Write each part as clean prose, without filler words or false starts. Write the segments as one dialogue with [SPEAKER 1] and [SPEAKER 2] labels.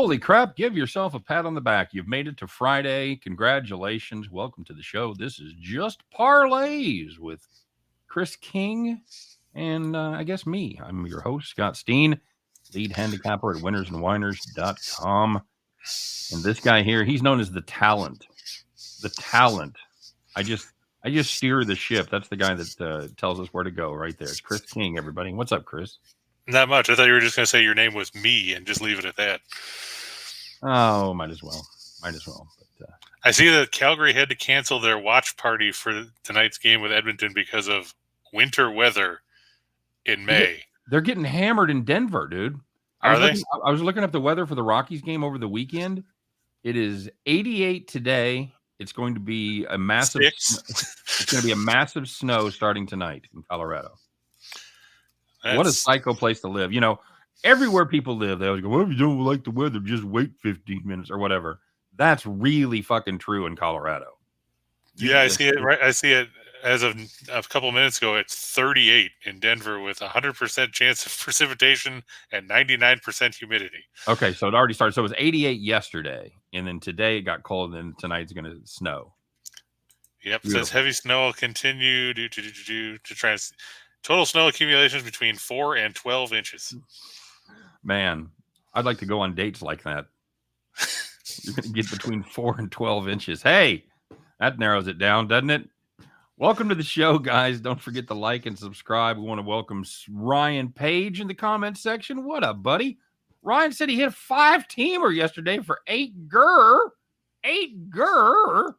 [SPEAKER 1] Holy crap, give yourself a pat on the back. You've made it to Friday. Congratulations. Welcome to the show. This is just Parlays with Chris King and I guess me. I'm your host, Scott Steehn, lead handicapper at winnersandwhiners.com. And this guy here, he's known as the talent. The talent. I just steer the ship. That's the guy that tells us where to go right there. It's Chris King, everybody. What's up, Chris?
[SPEAKER 2] Not much. I thought you were just going to say your name was me and just leave it at that.
[SPEAKER 1] Oh, might as well. But,
[SPEAKER 2] I see that Calgary had to cancel their watch party for tonight's game with Edmonton because of winter weather in May.
[SPEAKER 1] They're getting hammered in Denver, dude.
[SPEAKER 2] Are they?
[SPEAKER 1] I was looking up the weather for the Rockies game over the weekend. It is 88 today. It's going to be a massive. It's going to be a massive snow starting tonight in Colorado. What a psycho place to live. You know, everywhere people live, they always go, well, if you don't like the weather, just wait 15 minutes or whatever. That's really fucking true in Colorado.
[SPEAKER 2] Yeah, I see it. Right, I see it as of a couple minutes ago. It's 38 in Denver with 100% chance of precipitation and 99% humidity.
[SPEAKER 1] Okay, so it already started. So it was 88 yesterday, and then today it got cold, and tonight's going to snow.
[SPEAKER 2] Yep, it says heavy snow will continue to try and total snow accumulations between 4 and 12 inches.
[SPEAKER 1] Man, I'd like to go on dates like that. You're going to get between 4 and 12 inches. Hey, that narrows it down, doesn't it? Welcome to the show, guys. Don't forget to like and subscribe. We want to welcome Ryan Page in the comments section. What up, buddy? Ryan said he hit a 5-teamer yesterday for 8 gur. 8 gur.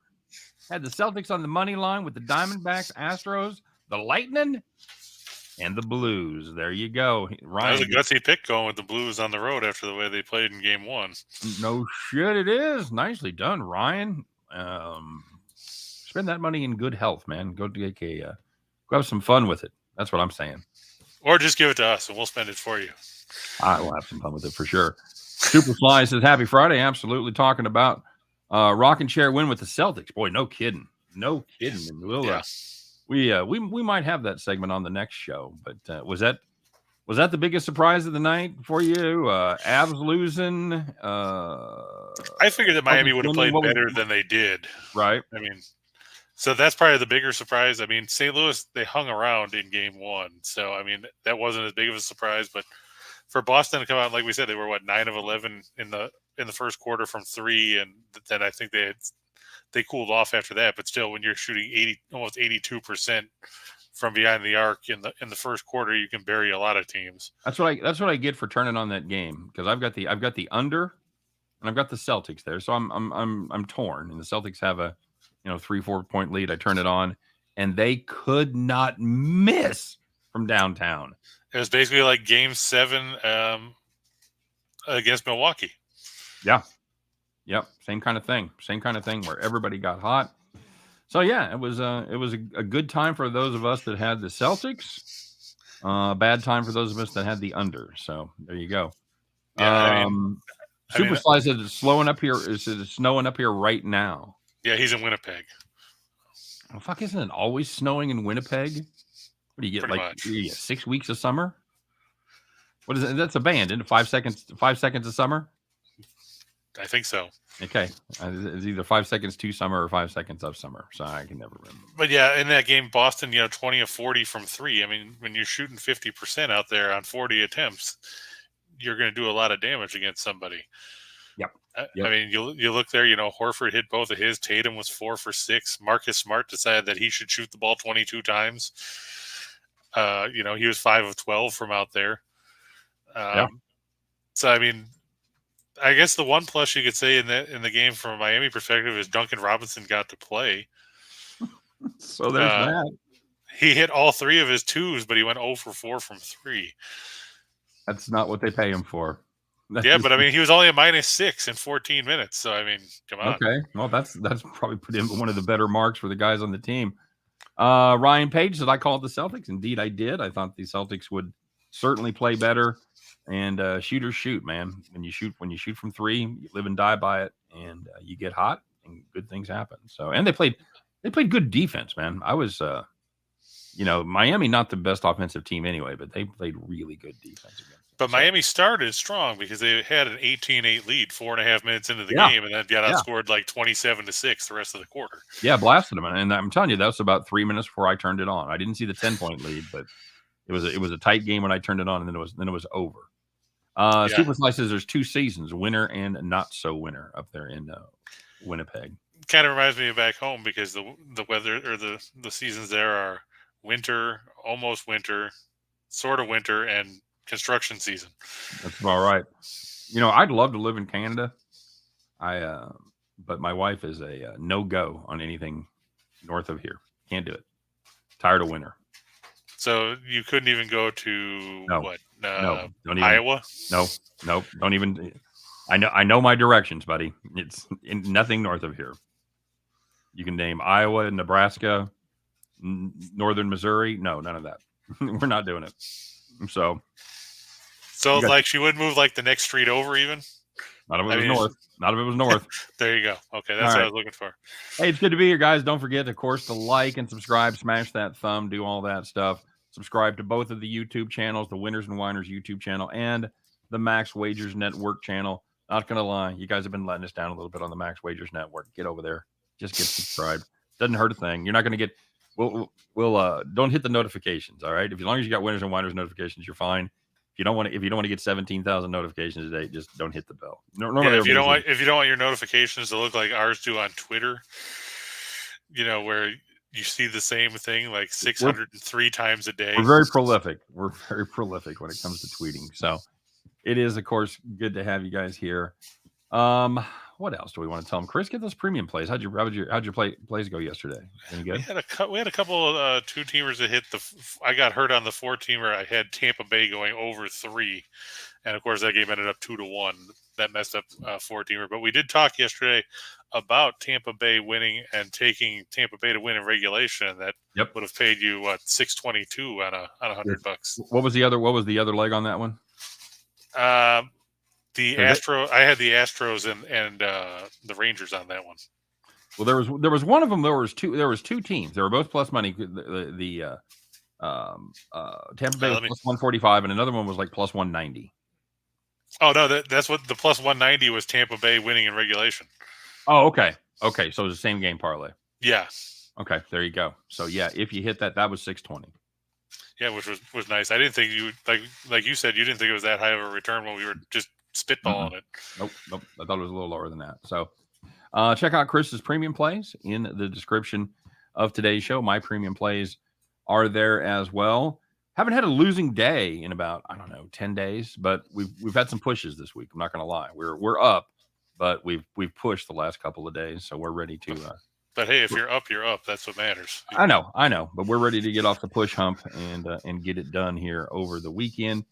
[SPEAKER 1] Had the Celtics on the money line with the Diamondbacks, Astros, the Lightning, and the Blues. There you go. Ryan,
[SPEAKER 2] that was a gutsy pick going with the Blues on the road after the way they played in game 1.
[SPEAKER 1] No shit, it is. Nicely done, Ryan. Spend that money in good health, man. Go have some fun with it. That's what I'm saying.
[SPEAKER 2] Or just give it to us and we'll spend it for you.
[SPEAKER 1] I will have some fun with it for sure. Superfly says, happy Friday. Absolutely talking about rocking chair win with the Celtics. Boy, no kidding. No kidding. And we might have that segment on the next show. But was that the biggest surprise of the night for you? Avs losing.
[SPEAKER 2] I figured that Miami would have played better than they did.
[SPEAKER 1] Right.
[SPEAKER 2] I mean, so that's probably the bigger surprise. I mean, St. Louis, they hung around in game 1. So, I mean, that wasn't as big of a surprise. But for Boston to come out, like we said, they were 9 of 11 in the first quarter from 3, and then I think they cooled off after that. But still, when you're shooting almost 82% from behind the arc in the first quarter, you can bury a lot of teams.
[SPEAKER 1] That's what I get for turning on that game, because I've got the under, and I've got the Celtics there, so I'm torn. And the Celtics have a 3-4 point lead. I turn it on, and they could not miss from downtown.
[SPEAKER 2] It was basically like Game 7 against Milwaukee.
[SPEAKER 1] Yeah. Yep. Same kind of thing where everybody got hot. So yeah, it was a good time for those of us that had the Celtics. Bad time for those of us that had the under. So there you go.
[SPEAKER 2] Yeah,
[SPEAKER 1] Superfly said it's snowing up here. It's snowing up here right now.
[SPEAKER 2] Yeah, he's in Winnipeg.
[SPEAKER 1] Oh, fuck, isn't it always snowing in Winnipeg? What do you get?
[SPEAKER 2] Pretty
[SPEAKER 1] like
[SPEAKER 2] much.
[SPEAKER 1] You get 6 weeks of summer? What is it? That's a band, isn't it? 5 seconds. 5 seconds of summer.
[SPEAKER 2] I think so.
[SPEAKER 1] Okay, it's either 5 seconds to summer or 5 seconds of summer. So I can never remember.
[SPEAKER 2] But yeah, in that game, Boston, 20 of 40 from 3. I mean, when you're shooting 50% out there on 40 attempts, you're going to do a lot of damage against somebody.
[SPEAKER 1] Yep.
[SPEAKER 2] I mean, you look there. Horford hit both of his. Tatum was 4 for 6. Marcus Smart decided that he should shoot the ball 22 times. He was 5 of 12 from out there. So I mean, I guess the one plus you could say in the game from a Miami perspective is Duncan Robinson got to play.
[SPEAKER 1] So there's that.
[SPEAKER 2] He hit all 3 of his 2s, but he went 0 for 4 from 3.
[SPEAKER 1] That's not what they pay him for.
[SPEAKER 2] But I mean, he was only a -6 in 14 minutes. So I mean, come on.
[SPEAKER 1] Okay, well, that's probably put him one of the better marks for the guys on the team. Ryan Page said I called the Celtics. Indeed, I did. I thought the Celtics would certainly play better. And shooters shoot, man. When you shoot from 3, you live and die by it, and you get hot, and good things happen. So, and they played good defense, man. I was, Miami, not the best offensive team anyway, but they played really good defense against them.
[SPEAKER 2] But Miami started strong because they had an 18-8 lead 4.5 minutes into the game, and then got outscored like 27-6 the rest of the quarter.
[SPEAKER 1] Yeah, blasted them, and I'm telling you, that was about 3 minutes before I turned it on. I didn't see the 10-point lead, but it was a tight game when I turned it on, and then it was over. Super Slices, there's 2 seasons, winner and not so winner, up there in Winnipeg.
[SPEAKER 2] Kind of reminds me of back home because the weather or the seasons there are winter, almost winter, sort of winter, and construction season.
[SPEAKER 1] That's about right. I'd love to live in Canada. But my wife is a no-go on anything north of here. Can't do it. Tired of winter.
[SPEAKER 2] So you couldn't even go to what?
[SPEAKER 1] No, don't even,
[SPEAKER 2] Iowa?
[SPEAKER 1] No, don't even. I know my directions, buddy. It's nothing north of here. You can name Iowa, Nebraska, northern Missouri. No, none of that. We're not doing it. So
[SPEAKER 2] like she would move like the next street over even?
[SPEAKER 1] Not if it was north. Not if it was north.
[SPEAKER 2] There you go. Okay, that's what I was looking for.
[SPEAKER 1] Hey, it's good to be here, guys. Don't forget, of course, to like and subscribe, smash that thumb, do all that stuff. Subscribe to both of the YouTube channels, the Winners and Whiners YouTube channel and the Max Wagers Network channel. Not going to lie, you guys have been letting us down a little bit on the Max Wagers Network. Get over there. Just get subscribed. Doesn't hurt a thing. You're not going to get we'll don't hit the notifications, all right? As long as you got Winners and Whiners notifications, you're fine. If you don't want to get 17,000 notifications a day, just don't hit the bell.
[SPEAKER 2] If you don't want your notifications to look like ours do on Twitter, where you see the same thing like 603 times a day.
[SPEAKER 1] We're very prolific. We're very prolific when it comes to tweeting. So it is, of course, good to have you guys here. What else do we want to tell them? Chris, get those premium plays. How'd your plays go yesterday? Any good?
[SPEAKER 2] We had a couple of 2-teamers that hit I got hurt on the 4-teamer. I had Tampa Bay going over 3, and of course that game ended up 2-1. That messed up 4-teamer. But we did talk yesterday about Tampa Bay winning and taking Tampa Bay to win in regulation. That would have paid you $622 on $100.
[SPEAKER 1] What was the other leg on that one?
[SPEAKER 2] I had the Astros and the Rangers on that one.
[SPEAKER 1] Well, there was one of them. There was two teams. They were both plus money. The Tampa Bay was plus 145, and another one was like plus 190.
[SPEAKER 2] Oh no, that's what the plus 190 was. Tampa Bay winning in regulation.
[SPEAKER 1] Oh, okay. So it was the same game parlay.
[SPEAKER 2] Yeah.
[SPEAKER 1] Okay, there you go. So yeah, if you hit that was 620.
[SPEAKER 2] Yeah, which was nice. I didn't think you like you said you didn't think it was that high of a return when we were just spitballing it.
[SPEAKER 1] Nope. I thought it was a little lower than that. So check out Chris's premium plays in the description of today's show. My premium plays are there as well. Haven't had a losing day in about 10 days, but we've had some pushes this week. I'm not going to lie. We're up, but we've pushed the last couple of days, so we're ready to.
[SPEAKER 2] But hey, if you're up, you're up. That's what matters.
[SPEAKER 1] I know, but we're ready to get off the push hump and get it done here over the weekend.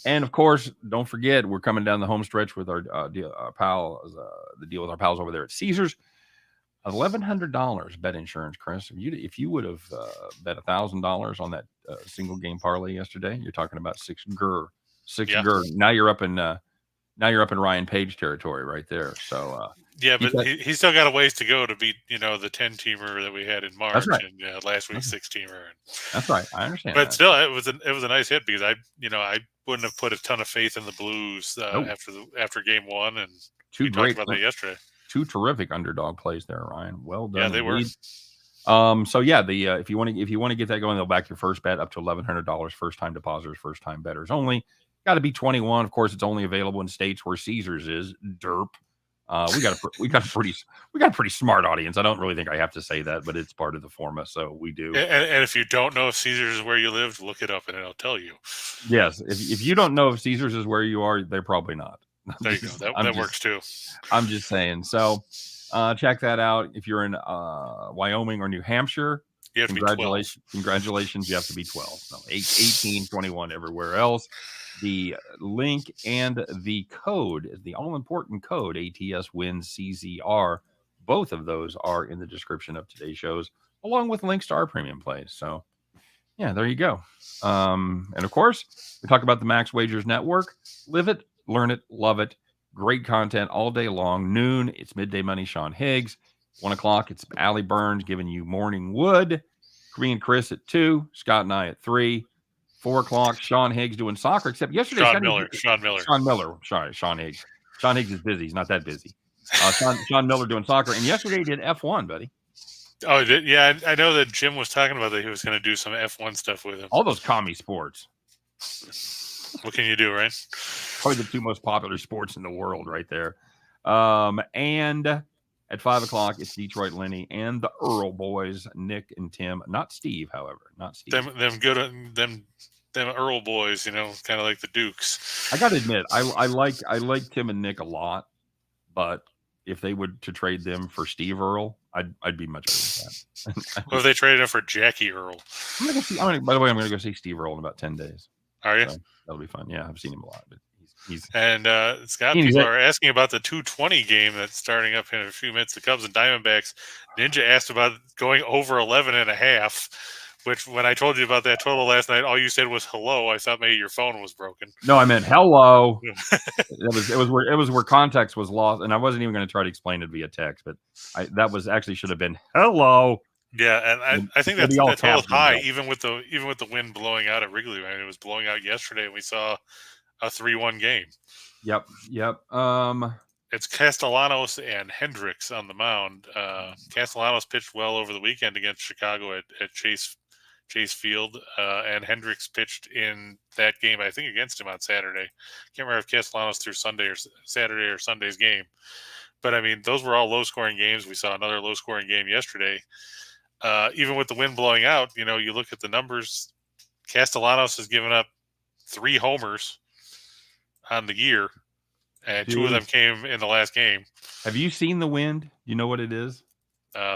[SPEAKER 1] And of course, don't forget, we're coming down the home stretch with our pals, the deal with our pals over there at Caesars. $1,100 bet insurance, Chris. If you would have bet $1,000 on that single game parlay yesterday, you're talking about six gur. Now you're up in Ryan Page territory right there. So
[SPEAKER 2] but he's still got a ways to go to beat the 10-teamer that we had in March and last week's 6-teamer.
[SPEAKER 1] That's right. I understand.
[SPEAKER 2] But still, it was a nice hit because I wouldn't have put a ton of faith in the Blues after game one, and we talked about that yesterday.
[SPEAKER 1] 2 terrific underdog plays there, Ryan. Well done.
[SPEAKER 2] Yeah, they were.
[SPEAKER 1] So yeah, if you want to get that going, they'll back your first bet up to $1,100. First time depositors, first time bettors only. Got to be 21. Of course, it's only available in states where Caesars is. Derp. We got a pretty smart audience. I don't really think I have to say that, but it's part of the format, so we do.
[SPEAKER 2] And if you don't know if Caesars is where you live, look it up and it'll tell you.
[SPEAKER 1] Yes, if you don't know if Caesars is where you are, they're probably not.
[SPEAKER 2] There you go. That works too.
[SPEAKER 1] I'm just saying. So check that out. If you're in Wyoming or New Hampshire,
[SPEAKER 2] you have to be 12.
[SPEAKER 1] Congratulations. You have to be 12. So 18, 21 everywhere else. The link and the code is the all-important code, ATS wins CZR. Both of those are in the description of today's shows, along with links to our premium plays. So, yeah, there you go. And, of course, we talk about the Max Wagers Network. Live it, learn it, love it. Great content all day long. Noon, it's Midday Money, Sean Higgs. 1 o'clock, it's Allie Burns giving you Morning Wood. Me and Chris at 2, Scott and I at 3. 4 o'clock, Sean Higgs doing soccer. Except yesterday,
[SPEAKER 2] Sean Miller.
[SPEAKER 1] Sorry, Sean Higgs. Sean Higgs is busy. He's not that busy. Sean Miller doing soccer. And yesterday he did F1, buddy.
[SPEAKER 2] Oh, yeah. I know that Jim was talking about that he was going to do some F1 stuff with him.
[SPEAKER 1] All those commie sports.
[SPEAKER 2] What can you do, right?
[SPEAKER 1] Probably the 2 most popular sports in the world right there. And at 5 o'clock, it's Detroit Lenny and the Earl boys, Nick and Tim. Not Steve, however. Not Steve.
[SPEAKER 2] Them Earl boys, kind of like the Dukes.
[SPEAKER 1] I got to admit, I like Tim and Nick a lot, but if they would to trade them for Steve Earl, I'd be much better with that.
[SPEAKER 2] What if they traded him for Jackie Earl?
[SPEAKER 1] By the way, I'm going to go see Steve Earl in about 10 days.
[SPEAKER 2] Are you?
[SPEAKER 1] So that'll be fun. Yeah, I've seen him a lot, but he's
[SPEAKER 2] and Scott, people are asking about the 220 game that's starting up in a few minutes. The Cubs and Diamondbacks. Ninja asked about going over 11.5. Which, when I told you about that total last night, all you said was hello. I thought maybe your phone was broken.
[SPEAKER 1] No, I meant hello. it was where context was lost, and I wasn't even going to try to explain it via text, but that was actually should have been hello.
[SPEAKER 2] Yeah, and I think that total is high, even with the wind blowing out at Wrigley. I mean, it was blowing out yesterday, and we saw a 3-1 game.
[SPEAKER 1] Yep.
[SPEAKER 2] It's Castellanos and Hendricks on the mound. Castellanos pitched well over the weekend against Chicago at Chase Field, and Hendricks pitched in that game, I think, against him on Saturday. Can't remember if Castellanos threw Saturday or Sunday's game. But, I mean, those were all low-scoring games. We saw another low-scoring game yesterday. Even with the wind blowing out, you look at the numbers. Castellanos has given up 3 homers on the year, and 2 of them came in the last game.
[SPEAKER 1] Have you seen the wind? You know what it is?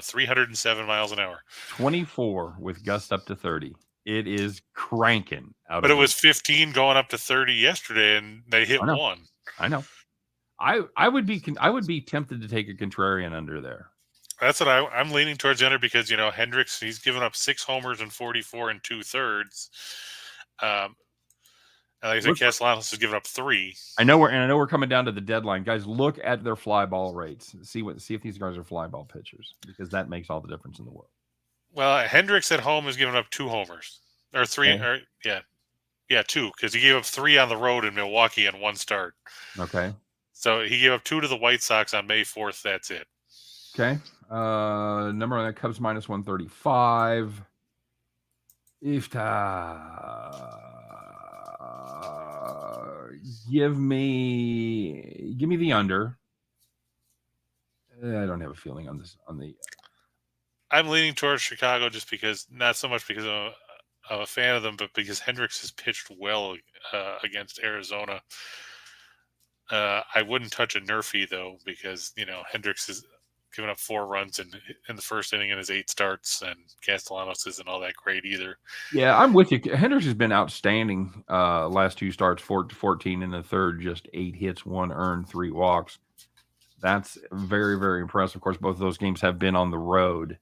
[SPEAKER 2] 307 miles an hour.
[SPEAKER 1] 24 with gusts up to 30. It is cranking out.
[SPEAKER 2] But it was 15 going up to 30 yesterday, and they hit 1.
[SPEAKER 1] I know. I would be tempted to take a contrarian under there.
[SPEAKER 2] That's what I'm leaning towards the under because Hendricks, he's given up 6 homers and 44 2/3. Like I said, Castellanos has given up 3.
[SPEAKER 1] I know we're coming down to the deadline, guys. Look at their fly ball rates. See if these guys are fly ball pitchers, because that makes all the difference in the world.
[SPEAKER 2] Well, Hendricks at home has given up 2 homers or 3, or 2, because he gave up 3 on the road in Milwaukee in 1 start.
[SPEAKER 1] Okay.
[SPEAKER 2] So he gave up 2 to the White Sox on May 4th. That's it.
[SPEAKER 1] Okay. Number on that, Cubs minus 135. Give me the under. I don't have a feeling on this.
[SPEAKER 2] I'm leaning towards Chicago just because, not so much because I'm a fan of them, but because Hendricks has pitched well against Arizona. I wouldn't touch a Nerfy though, because Hendricks has given up 4 runs in the first inning in his 8 starts, and Castellanos isn't all that great either.
[SPEAKER 1] Yeah, I'm with you. Hendricks has been outstanding. Last 2 starts, 14 in the third, just 8 hits, 1 earned, 3 walks. That's very, very impressive. Of course, both of those games have been on the road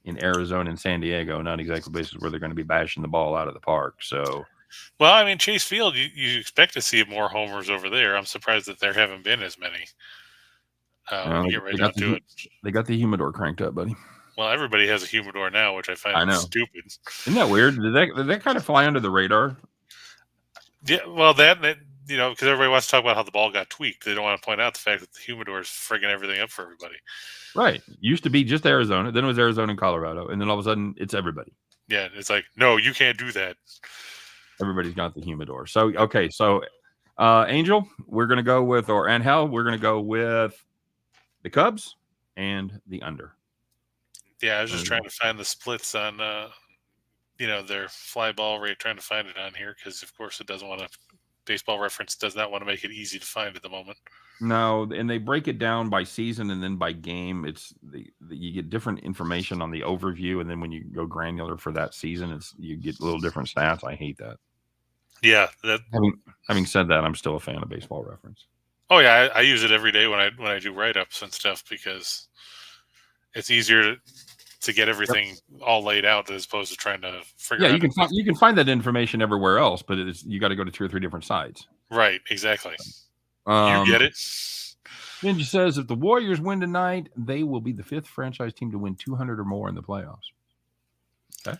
[SPEAKER 1] in Arizona and San Diego, not exactly places where they're going to be bashing the ball out of the park. So,
[SPEAKER 2] well, I mean, Chase Field, you expect to see more homers over there. I'm surprised that there haven't been as many.
[SPEAKER 1] They got the humidor cranked up, buddy.
[SPEAKER 2] Well, everybody has a humidor now, which I find stupid.
[SPEAKER 1] Isn't that weird? Did that kind of fly under the radar?
[SPEAKER 2] Yeah, well, that because everybody wants to talk about how the ball got tweaked. They don't want to point out the fact that the humidor is frigging everything up for everybody.
[SPEAKER 1] Right. Used to be just Arizona, then it was Arizona and Colorado, and then all of a sudden it's everybody.
[SPEAKER 2] Yeah, it's like, no, you can't do that.
[SPEAKER 1] Everybody's got the humidor. So, okay, Angel, we're going to go with, we're going to go with the Cubs and the under.
[SPEAKER 2] Yeah, I was just trying to find the splits on, their fly ball rate, trying to find it on here because, of course, Baseball Reference does not want to make it easy to find at the moment.
[SPEAKER 1] No, and they break it down by season and then by game. It's you get different information on the overview, and then when you go granular for that season, you get little different stats. I hate that.
[SPEAKER 2] Yeah.
[SPEAKER 1] Having said that, I'm still a fan of Baseball Reference.
[SPEAKER 2] Oh yeah, I use it every day when I do write-ups and stuff because it's easier to get everything all laid out as opposed to trying to figure out.
[SPEAKER 1] Yeah, you can find that information everywhere else, but you got to go to 2 or 3 different sites.
[SPEAKER 2] Right, exactly. You get it?
[SPEAKER 1] Ninja says if the Warriors win tonight, they will be the 5th franchise team to win 200 or more in the playoffs. Okay.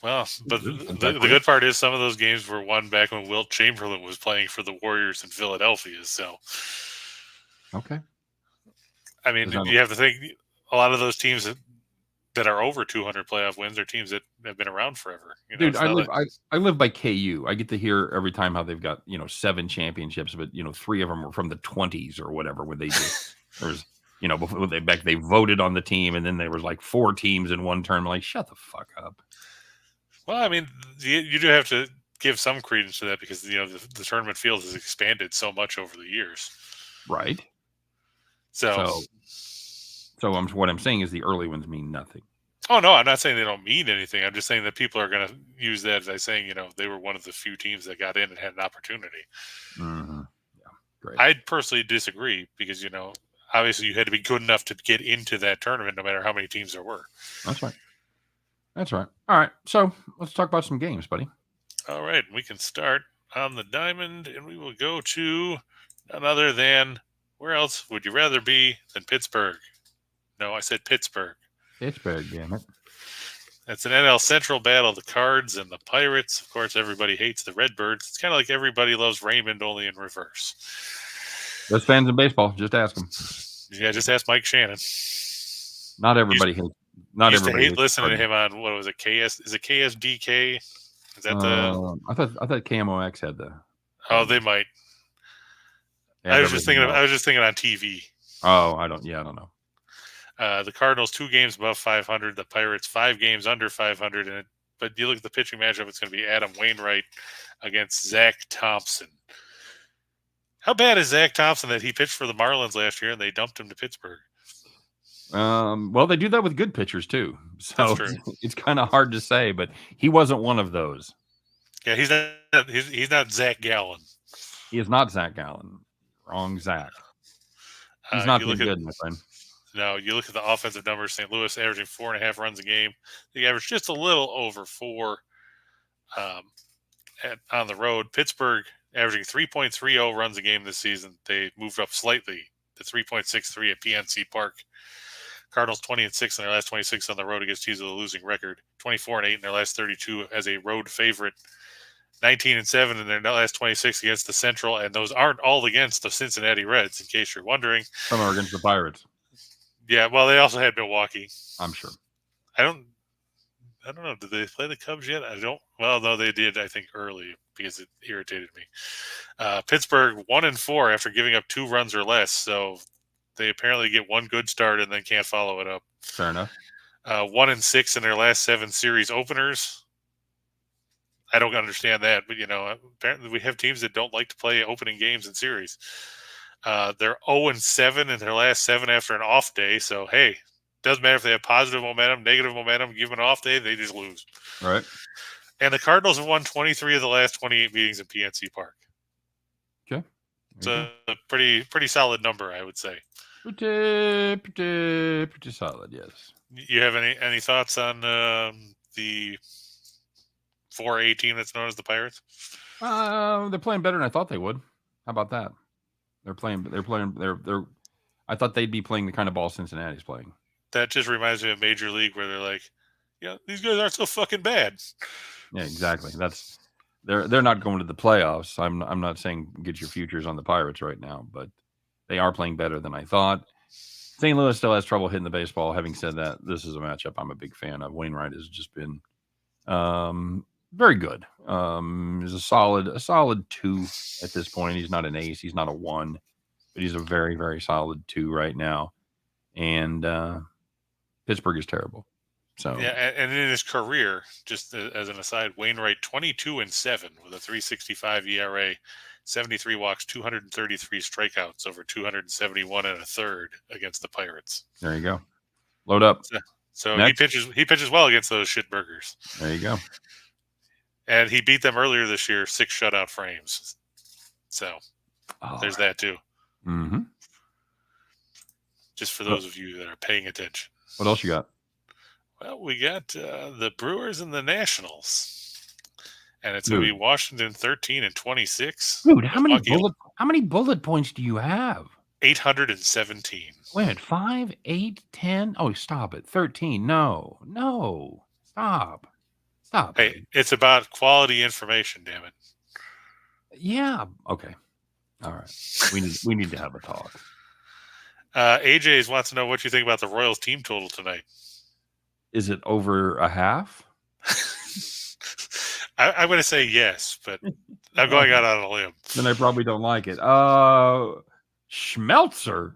[SPEAKER 2] Well, but
[SPEAKER 1] Isn't
[SPEAKER 2] the
[SPEAKER 1] that great?
[SPEAKER 2] good part is some of those games were won back when Wilt Chamberlain was playing for the Warriors in Philadelphia. So,
[SPEAKER 1] Okay.
[SPEAKER 2] I mean, you have to think a lot of those teams that are over 200 playoff wins are teams that have been around forever.
[SPEAKER 1] Dude, I live by KU. I get to hear every time how they've got 7 championships, but 3 of them were from the 20s or whatever. When they just there was before they voted on the team, and then there was like 4 teams in one term. Like, shut the fuck up.
[SPEAKER 2] Well, I mean, you do have to give some credence to that because the tournament field has expanded so much over the years.
[SPEAKER 1] Right.
[SPEAKER 2] So
[SPEAKER 1] what I'm saying is the early ones mean nothing.
[SPEAKER 2] Oh no, I'm not saying they don't mean anything. I'm just saying that people are going to use that as saying they were one of the few teams that got in and had an opportunity.
[SPEAKER 1] Mm-hmm. Yeah, great.
[SPEAKER 2] I personally disagree because obviously you had to be good enough to get into that tournament, no matter how many teams there were.
[SPEAKER 1] That's right. That's right. All right, so let's talk about some games, buddy.
[SPEAKER 2] All right, we can start on the diamond, and we will go to none other than where else would you rather be than Pittsburgh? No, I said Pittsburgh.
[SPEAKER 1] Pittsburgh, damn it.
[SPEAKER 2] It's an NL Central battle, the Cards and the Pirates. Of course, everybody hates the Redbirds. It's kind of like everybody loves Raymond, only in reverse.
[SPEAKER 1] Those fans in baseball, just ask them.
[SPEAKER 2] Yeah, just ask Mike Shannon.
[SPEAKER 1] Not everybody hates. Not everybody
[SPEAKER 2] hate listening to him on what was it? KS? Is it KSDK? Is that the?
[SPEAKER 1] I thought KMOX had the.
[SPEAKER 2] Oh, they might. I was just thinking on TV.
[SPEAKER 1] Oh, I don't know.
[SPEAKER 2] The Cardinals 2 games above 500. The Pirates 5 games under 500. But you look at the pitching matchup; it's going to be Adam Wainwright against Zach Thompson. How bad is Zach Thompson that he pitched for the Marlins last year and they dumped him to Pittsburgh?
[SPEAKER 1] Well, they do that with good pitchers too, so it's kind of hard to say. But he wasn't one of those.
[SPEAKER 2] Yeah, he's not Zach Gallen.
[SPEAKER 1] He is not Zach Gallen. Wrong, Zach. He's not been good, my friend.
[SPEAKER 2] No, you look at the offensive numbers. St. Louis averaging 4.5 runs a game. They average just a little over 4 on the road. Pittsburgh averaging 3.30 runs a game this season. They moved up slightly to 3.63 at PNC Park. Cardinals 20-6 in their last 26 on the road against teams with a losing record. 24-8 in their last 32 as a road favorite. 19-7 in their last 26 against the Central, and those aren't all against the Cincinnati Reds, in case you're wondering.
[SPEAKER 1] Some are against the Pirates.
[SPEAKER 2] Yeah, well, they also had Milwaukee.
[SPEAKER 1] I'm sure.
[SPEAKER 2] I don't know. Did they play the Cubs yet? Well, no, they did, I think, early because it irritated me. Pittsburgh 1-4 after giving up 2 runs or less, so they apparently get one good start and then can't follow it up.
[SPEAKER 1] Fair enough.
[SPEAKER 2] 1-6 in their last 7 series openers. I don't understand that, but apparently we have teams that don't like to play opening games in series. They're 0-7 in their last 7 after an off day. So hey, doesn't matter if they have positive momentum, negative momentum. Give them an off day, they just lose.
[SPEAKER 1] Right.
[SPEAKER 2] And the Cardinals have won 23 of the last 28 meetings in PNC Park.
[SPEAKER 1] Okay.
[SPEAKER 2] It's a pretty solid number, I would say.
[SPEAKER 1] Pretty solid, yes.
[SPEAKER 2] You have any thoughts on the 4A team that's known as the Pirates?
[SPEAKER 1] They're playing better than I thought they would. How about that? They're playing. I thought they'd be playing the kind of ball Cincinnati's playing.
[SPEAKER 2] That just reminds me of Major League, where they're like, these guys aren't so fucking bad.
[SPEAKER 1] Yeah, exactly. They're not going to the playoffs. I'm not saying get your futures on the Pirates right now, but they are playing better than I thought. St. Louis still has trouble hitting the baseball. Having said that, this is a matchup I'm a big fan of. Wainwright has just been very good. He's a solid 2 at this point. He's not an ace. He's not a 1, but he's a very, very solid 2 right now. And Pittsburgh is terrible. So
[SPEAKER 2] yeah, and in his career, just as an aside, Wainwright 22-7 with a 3.65 ERA, 73 walks, 233 strikeouts over 271 and a third against the Pirates.
[SPEAKER 1] There you go. Load up.
[SPEAKER 2] So he pitches well against those shitburgers.
[SPEAKER 1] There you go.
[SPEAKER 2] And he beat them earlier this year, 6 shutout frames. So there's that too.
[SPEAKER 1] Mm-hmm.
[SPEAKER 2] Just for those of you that are paying attention.
[SPEAKER 1] What else you got?
[SPEAKER 2] Well, we got the Brewers and the Nationals, and it's going to be Washington 13-26.
[SPEAKER 1] Dude, how many bullet points do you have?
[SPEAKER 2] 817.
[SPEAKER 1] Wait, 5, 8, 10? Oh, stop it. 13. No. Stop.
[SPEAKER 2] Hey,
[SPEAKER 1] Buddy.
[SPEAKER 2] it's about quality information, damn it.
[SPEAKER 1] Yeah. Okay. All right. We need to have a talk.
[SPEAKER 2] AJ's wants to know what you think about the Royals team total tonight.
[SPEAKER 1] Is it over a half?
[SPEAKER 2] I'm going to say yes, but I'm going out on a limb.
[SPEAKER 1] Then I probably don't like it. Schmelzer.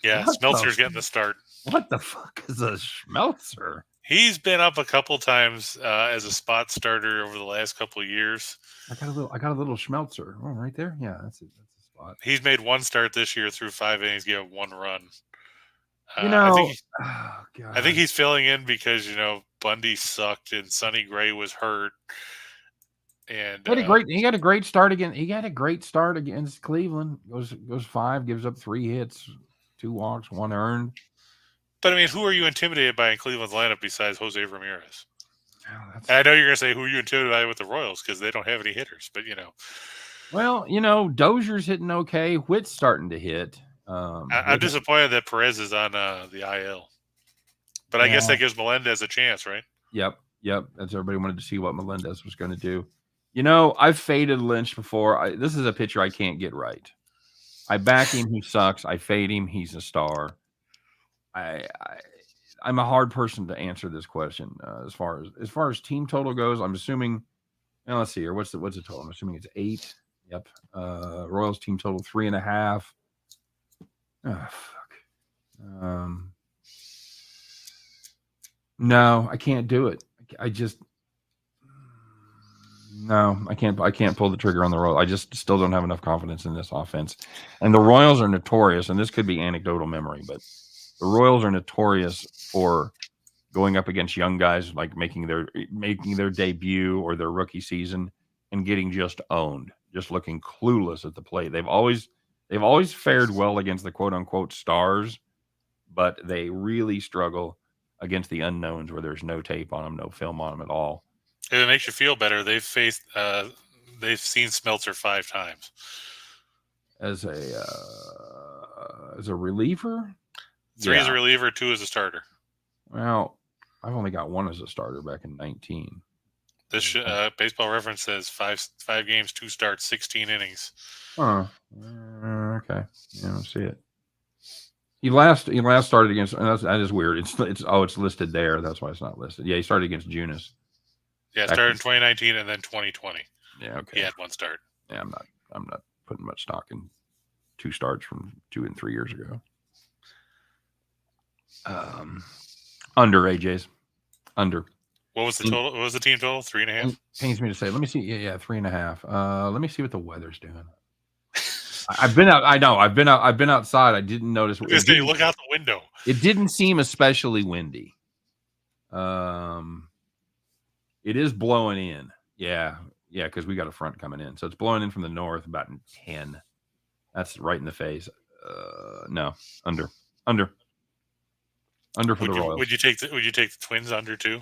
[SPEAKER 2] Yeah, Smeltzer's getting the start.
[SPEAKER 1] What the fuck is a Schmelzer?
[SPEAKER 2] He's been up a couple times as a spot starter over the last couple of years.
[SPEAKER 1] I got a little Schmelzer. Oh, right there. Yeah, that's a spot.
[SPEAKER 2] He's made one start this year through 5 innings, gave up 1 run.
[SPEAKER 1] I
[SPEAKER 2] think he's filling in because Bundy sucked and Sonny Gray was hurt. And
[SPEAKER 1] he got a great start again. He got a great start against Cleveland. Goes 5, gives up 3 hits, 2 walks, 1 earned.
[SPEAKER 2] But I mean, who are you intimidated by in Cleveland's lineup besides Jose Ramirez? I know you're going to say who you intimidated by with the Royals because they don't have any hitters, but
[SPEAKER 1] Well, Dozier's hitting okay. Whit's starting to hit.
[SPEAKER 2] I'm disappointed that Perez is on the IL. But I guess that gives Melendez a chance, right?
[SPEAKER 1] Yep. That's everybody wanted to see what Melendez was going to do. I've faded Lynch before. This is a pitcher I can't get right. I back him. He sucks. I fade him. He's a star. I'm a hard person to answer this question as far as team total goes. I'm assuming. Now let's see here. What's the total? I'm assuming it's 8. Yep. Royals team total 3.5. Oh fuck. No, I can't do it. I can't pull the trigger on the Royals. I just still don't have enough confidence in this offense. And the Royals are notorious, and this could be anecdotal memory, but the Royals are notorious for going up against young guys, like making their debut or their rookie season and getting just owned, just looking clueless at the plate. They've always fared well against the quote unquote stars, but they really struggle against the unknowns where there's no tape on them, no film on them at all.
[SPEAKER 2] If it makes you feel better, they've seen Smeltzer 5 times
[SPEAKER 1] as a reliever.
[SPEAKER 2] 3 as a reliever, 2 as a starter.
[SPEAKER 1] Well, I've only got 1 as a starter back in 19.
[SPEAKER 2] This Baseball Reference says 5 games, 2 starts, 16 innings.
[SPEAKER 1] Oh, okay. Yeah, I see it. He last started against. That is weird. It's listed there. That's why it's not listed. Yeah, he started against Junis.
[SPEAKER 2] Yeah, started in 2019 and then 2020.
[SPEAKER 1] Yeah, okay.
[SPEAKER 2] He had 1 start.
[SPEAKER 1] Yeah, I'm not putting much stock in 2 starts from 2 and 3 years ago. Under AJ's. Under.
[SPEAKER 2] What was the total? What was the team total? 3.5?
[SPEAKER 1] Pains me to say. Let me see. Yeah, 3.5. Let me see what the weather's doing. I've been out. I know. I've been outside. I didn't notice.
[SPEAKER 2] Because you look out the window.
[SPEAKER 1] It didn't seem especially windy. It is blowing in. Yeah, because we got a front coming in, so it's blowing in from the north about 10. That's right in the face. No, under for the Royals.
[SPEAKER 2] Would you take the Twins under too?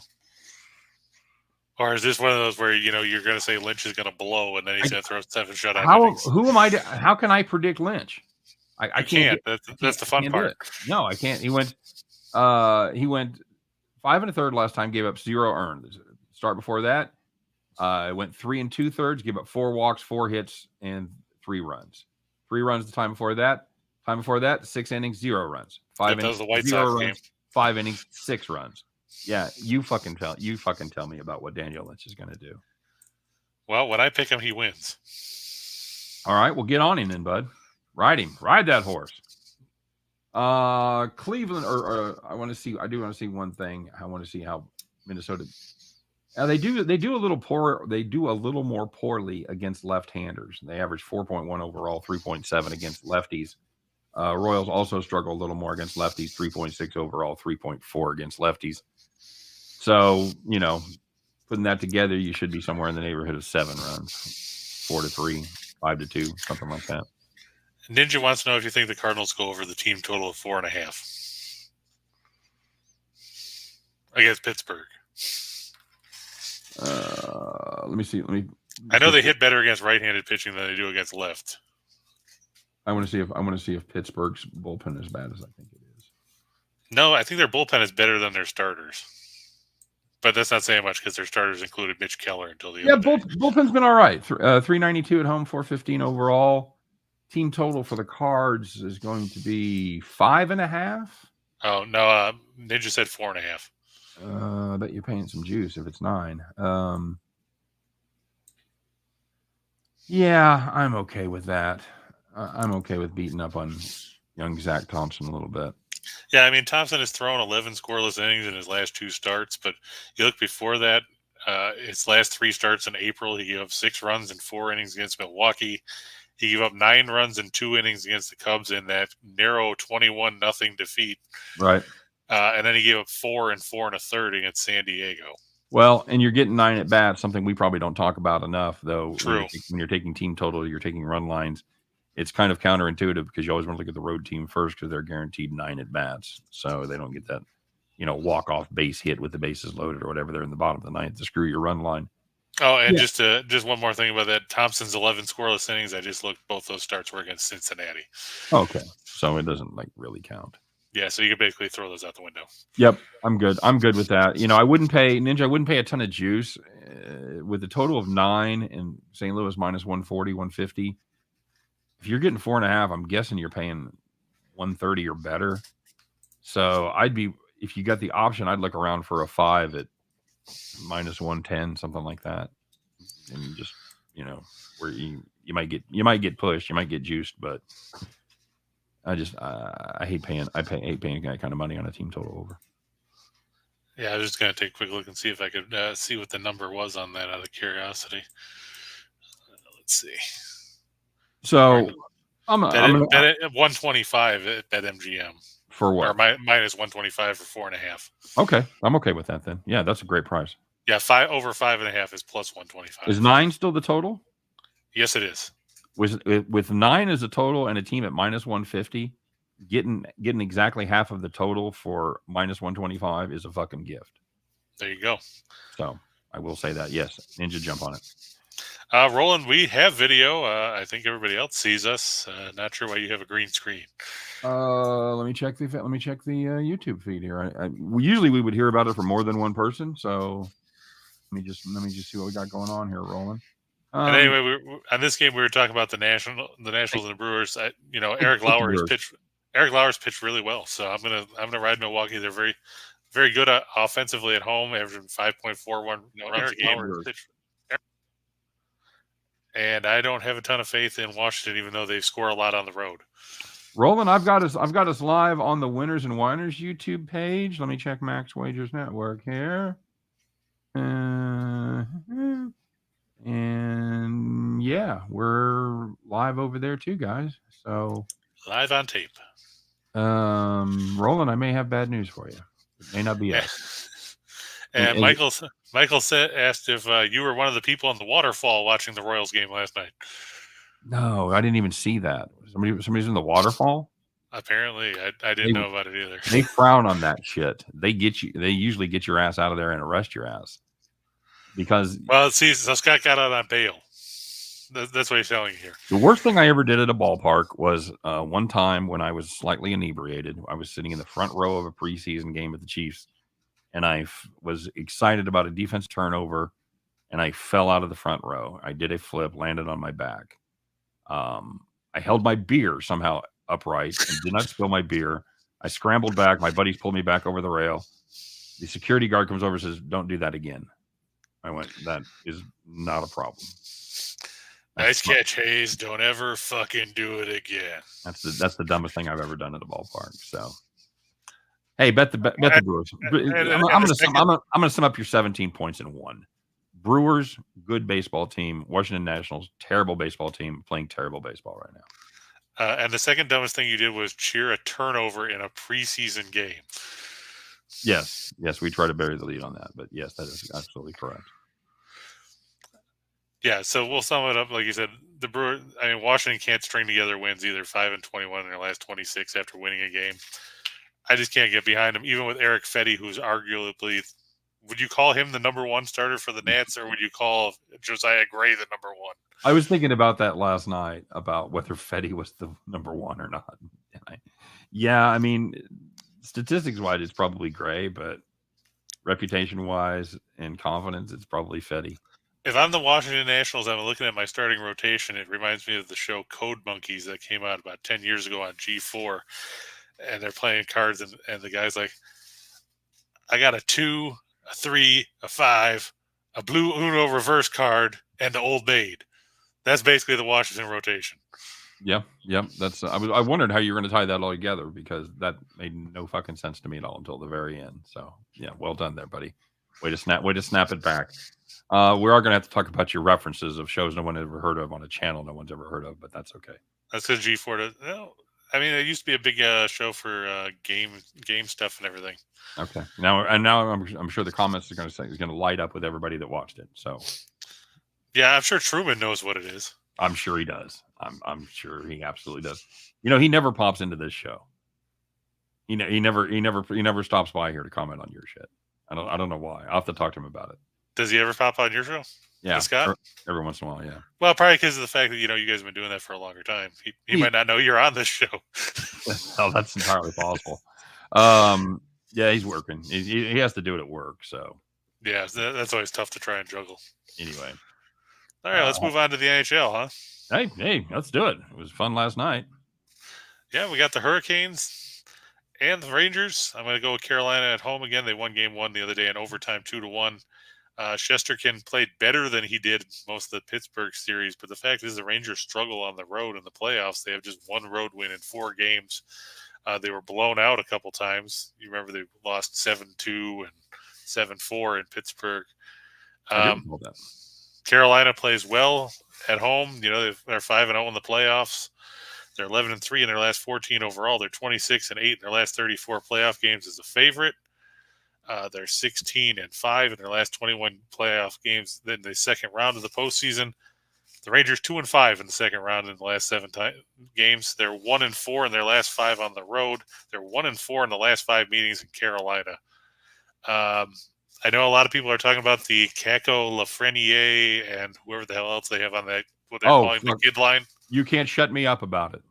[SPEAKER 2] Or is this one of those where you're going to say Lynch is going to blow and then he's going to throw 7 shutouts?
[SPEAKER 1] Who am I? How can I predict Lynch? I can't.
[SPEAKER 2] That's the fun part.
[SPEAKER 1] No, I can't. He went 5 1/3 last time. Gave up 0 earned. Start before that, went 3 2/3. Gave up 4 walks, 4 hits, and 3 runs. 3 runs the time before that. 6 innings, 0 runs. 5 innings,
[SPEAKER 2] the White
[SPEAKER 1] 0
[SPEAKER 2] Sox
[SPEAKER 1] runs.
[SPEAKER 2] game.
[SPEAKER 1] 5 innings, 6 runs. Yeah, you fucking tell me about what Daniel Lynch is going to do.
[SPEAKER 2] Well, when I pick him, he wins.
[SPEAKER 1] All right, well, get on him then, bud. Ride him. Ride that horse. Cleveland, or I do want to see one thing. I want to see how Minnesota. They do a little poor. They do a little more poorly against left-handers. They average 4.1 overall, 3.7 against lefties. Royals also struggle a little more against lefties, 3.6 overall, 3.4 against lefties. So, putting that together, you should be somewhere in the neighborhood of 7 runs, 4-3, 5-2, something like that.
[SPEAKER 2] Ninja wants to know if you think the Cardinals go over the team total of 4.5 against Pittsburgh.
[SPEAKER 1] Let me see.
[SPEAKER 2] I know they hit better against right-handed pitching than they do against left.
[SPEAKER 1] I want to see if Pittsburgh's bullpen is as bad as I think it is.
[SPEAKER 2] No, I think their bullpen is better than their starters. But that's not saying much because their starters included Mitch Keller until the
[SPEAKER 1] Yeah,
[SPEAKER 2] other day.
[SPEAKER 1] bullpen's been all right. 392 at home, 415 overall. Team total for the Cards is going to be 5.5.
[SPEAKER 2] Oh no, Ninja said 4.5.
[SPEAKER 1] I bet you're paying some juice if it's 9. Yeah, I'm okay with that. I'm okay with beating up on young Zach Thompson a little bit.
[SPEAKER 2] Yeah, I mean, Thompson has thrown 11 scoreless innings in his last 2 starts, but you look before that, his last 3 starts in April, he gave up 6 runs in 4 innings against Milwaukee. He gave up 9 runs in 2 innings against the Cubs in that narrow 21-0 defeat.
[SPEAKER 1] Right.
[SPEAKER 2] And then he gave up 4 and 4 1/3 against San Diego.
[SPEAKER 1] Well, and you're getting 9 at bats, something we probably don't talk about enough, though.
[SPEAKER 2] True.
[SPEAKER 1] When you're taking team total, you're taking run lines. It's kind of counterintuitive because you always want to look at the road team first because they're guaranteed 9 at bats, so they don't get that, walk off base hit with the bases loaded or whatever. They're in the bottom of the ninth to screw your run line.
[SPEAKER 2] Oh, and just one more thing about that. Thompson's 11 scoreless innings. I just looked; both those starts were against Cincinnati.
[SPEAKER 1] Okay, so it doesn't really count.
[SPEAKER 2] Yeah, so you can basically throw those out the window.
[SPEAKER 1] Yep, I'm good. I'm good with that. I wouldn't pay a ton of juice with a total of 9 and St. Louis minus 140, 150. If you're getting 4.5, I'm guessing you're paying 130 or better. So if you got the option, I'd look around for a 5 at minus 110, something like that, and just where you might get pushed, you might get juiced, but I hate paying that kind of money on a team total over.
[SPEAKER 2] Yeah, I was just going to take a quick look and see if I could see what the number was on that out of curiosity. Let's see.
[SPEAKER 1] So I'm
[SPEAKER 2] bet at 125 at BetMGM
[SPEAKER 1] for what?
[SPEAKER 2] Or minus 125 for 4.5.
[SPEAKER 1] Okay, I'm okay with that then. Yeah, that's a great price.
[SPEAKER 2] Yeah, over 5.5 is plus 125.
[SPEAKER 1] Is 9 still the total?
[SPEAKER 2] Yes, it is.
[SPEAKER 1] With 9 as a total and a team at minus 150, getting exactly half of the total for minus 125 is a fucking gift.
[SPEAKER 2] There you go.
[SPEAKER 1] So I will say that. Yes, Ninja, jump on it.
[SPEAKER 2] Roland, we have video. I think everybody else sees us. Not sure why you have a green screen.
[SPEAKER 1] Let me check the YouTube feed here. Usually we would hear about it from more than one person. So let me just see what we got going on here, Roland.
[SPEAKER 2] And anyway, on this game we were talking about the Nationals and the Brewers. Eric Lauer's pitched really well, so I'm gonna ride Milwaukee. They're very, very good offensively at home, averaging 5.41 runs a game. And I don't have a ton of faith in Washington, even though they score a lot on the road.
[SPEAKER 1] Roland, I've got us live on the Winners and Whiners YouTube page. Let me check Max Wagers Network here. And yeah, we're live over there too, guys. So
[SPEAKER 2] live on tape.
[SPEAKER 1] Roland, I may have bad news for you. It may not be us.
[SPEAKER 2] And Michael asked if you were one of the people on the waterfall watching the Royals game last night.
[SPEAKER 1] No, I didn't even see that. Somebody's in the waterfall.
[SPEAKER 2] Apparently, I didn't know about it either.
[SPEAKER 1] They frown on that shit. They usually get your ass out of there and arrest your ass. Because
[SPEAKER 2] so Scott got out on bail. That's what he's telling you here.
[SPEAKER 1] The worst thing I ever did at a ballpark was one time when I was slightly inebriated. I was sitting in the front row of a preseason game with the Chiefs, and I was excited about a defense turnover, and I fell out of the front row. I did a flip, landed on my back. I held my beer somehow upright and did not spill my beer. I scrambled back. My buddies pulled me back over the rail. The security guard comes over and says, "Don't do that again." I went, "That is not a problem."
[SPEAKER 2] Nice catch, Hayes. Don't ever fucking do it again.
[SPEAKER 1] That's the dumbest thing I've ever done at a ballpark. So, hey, bet the Brewers. I'm gonna sum up your 17 points in one. Brewers, good baseball team. Washington Nationals, terrible baseball team, playing terrible baseball right now.
[SPEAKER 2] And the second dumbest thing you did was cheer a turnover in a preseason game.
[SPEAKER 1] Yes, we try to bury the lead on that, but yes, that is absolutely correct.
[SPEAKER 2] Yeah, so we'll sum it up. Like you said, the Brewers. I mean, Washington can't string together wins either. 5-21 in their last 26 after winning a game. I just can't get behind them, even with Eric Fetty, who's arguably. Would you call him the number one starter for the Nats, or would you call Josiah Gray the number one?
[SPEAKER 1] I was thinking about that last night, about whether Fetty was the number one or not. I mean, statistics-wise, it's probably Gray, but reputation-wise and confidence, it's probably Fetty.
[SPEAKER 2] If I'm the Washington Nationals, I'm looking at my starting rotation. It reminds me of the show Code Monkeys that came out about 10 years ago on G4. And they're playing cards, and the guy's like, I got a 2, a 3, a 5, a blue Uno reverse card, and the Old Maid. That's basically the Washington rotation.
[SPEAKER 1] Yeah. That's I wondered how you were going to tie that all together, because that made no fucking sense to me at all until the very end. So yeah, well done there, buddy. Way to snap it back. We are going to have to talk about your references of shows no one ever heard of on a channel no one's ever heard of, but that's okay.
[SPEAKER 2] That's because G4 I mean, it used to be a big show for game stuff and everything.
[SPEAKER 1] Okay. Now I'm sure the comments are going to say it's going to light up with everybody that watched it. So
[SPEAKER 2] yeah, I'm sure Truman knows what it is.
[SPEAKER 1] I'm sure he does. I'm sure he absolutely does. He never pops into this show. He never stops by here to comment on your shit. I don't know why. I'll have to talk to him about it.
[SPEAKER 2] Does he ever pop on your show?
[SPEAKER 1] Yeah,
[SPEAKER 2] Scott?
[SPEAKER 1] Every once in a while, yeah.
[SPEAKER 2] Well, probably because of the fact that you guys have been doing that for a longer time. He might not know you're on this show.
[SPEAKER 1] Well, that's entirely possible. Yeah, he's working. He has to do it at work, so
[SPEAKER 2] yeah, that's always tough to try and juggle.
[SPEAKER 1] Anyway,
[SPEAKER 2] all right, let's move on to the NHL, huh?
[SPEAKER 1] Hey, let's do it. It was fun last night.
[SPEAKER 2] Yeah, we got the Hurricanes and the Rangers. I'm going to go with Carolina at home again. They won Game 1 the other day in overtime, 2-1. Shesterkin played better than he did most of the Pittsburgh series, but the fact is the Rangers struggle on the road in the playoffs. They have just one road win in 4 games. They were blown out a couple times. You remember they lost 7-2 and 7-4 in Pittsburgh. Carolina plays well at home. They're 5-0 in the playoffs. They're 11-3 in their last 14 overall. They're 26-8 in their last 34 playoff games as a favorite. They're 16-5 in their last 21 playoff games. Then the second round of the postseason, the Rangers 2-5 in the second round in the last 7 games. They're 1-4 in their last 5 on the road. They're 1-4 in the last 5 meetings in Carolina. I know a lot of people are talking about the Kako Lafreniere and whoever the hell else they have on that. What they're calling the kid line.
[SPEAKER 1] You can't shut me up about it.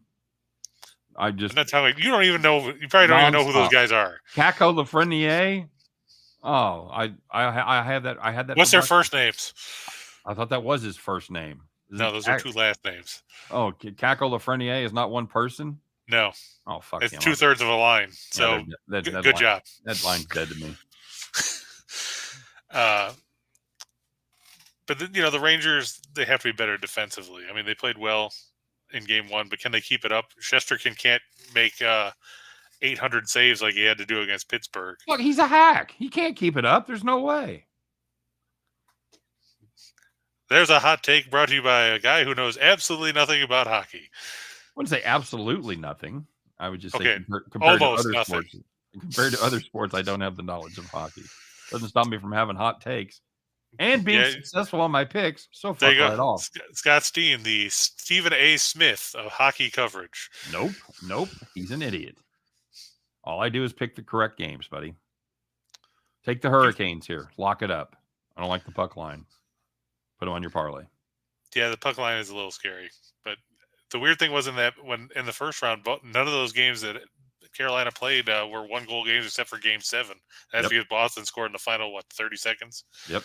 [SPEAKER 1] I'm not
[SPEAKER 2] telling you don't even know. You probably don't even know who those guys are.
[SPEAKER 1] Kako Lafreniere. Oh, I had that. I had that.
[SPEAKER 2] What's their first names?
[SPEAKER 1] I thought that was his first name.
[SPEAKER 2] No, those are 2 last names.
[SPEAKER 1] Oh, Kako Lafreniere is not one person?
[SPEAKER 2] No.
[SPEAKER 1] Oh, fuck.
[SPEAKER 2] It's 2/3 of a line. So good job.
[SPEAKER 1] That line's dead to me.
[SPEAKER 2] But the Rangers, they have to be better defensively. I mean, they played well in Game 1, but can they keep it up? Shesterkin can't make 800 saves like he had to do against Pittsburgh.
[SPEAKER 1] Look, he's a hack. He can't keep it up. There's no way.
[SPEAKER 2] There's a hot take brought to you by a guy who knows absolutely nothing about hockey.
[SPEAKER 1] I wouldn't say absolutely nothing. I would just say
[SPEAKER 2] compared to other
[SPEAKER 1] sports. Compared to other sports, I don't have the knowledge of hockey. Doesn't stop me from having hot takes and being successful on my picks. So fuck right off.
[SPEAKER 2] Scott Steehn, the Stephen A. Smith of hockey coverage.
[SPEAKER 1] Nope. He's an idiot. All I do is pick the correct games, buddy. Take the Hurricanes here. Lock it up. I don't like the puck line. Put them on your parlay.
[SPEAKER 2] Yeah, the puck line is a little scary. But the weird thing was in the first round, none of those games that Carolina played were 1-goal games except for Game 7. That's because Boston scored in the final, 30 seconds?
[SPEAKER 1] Yep.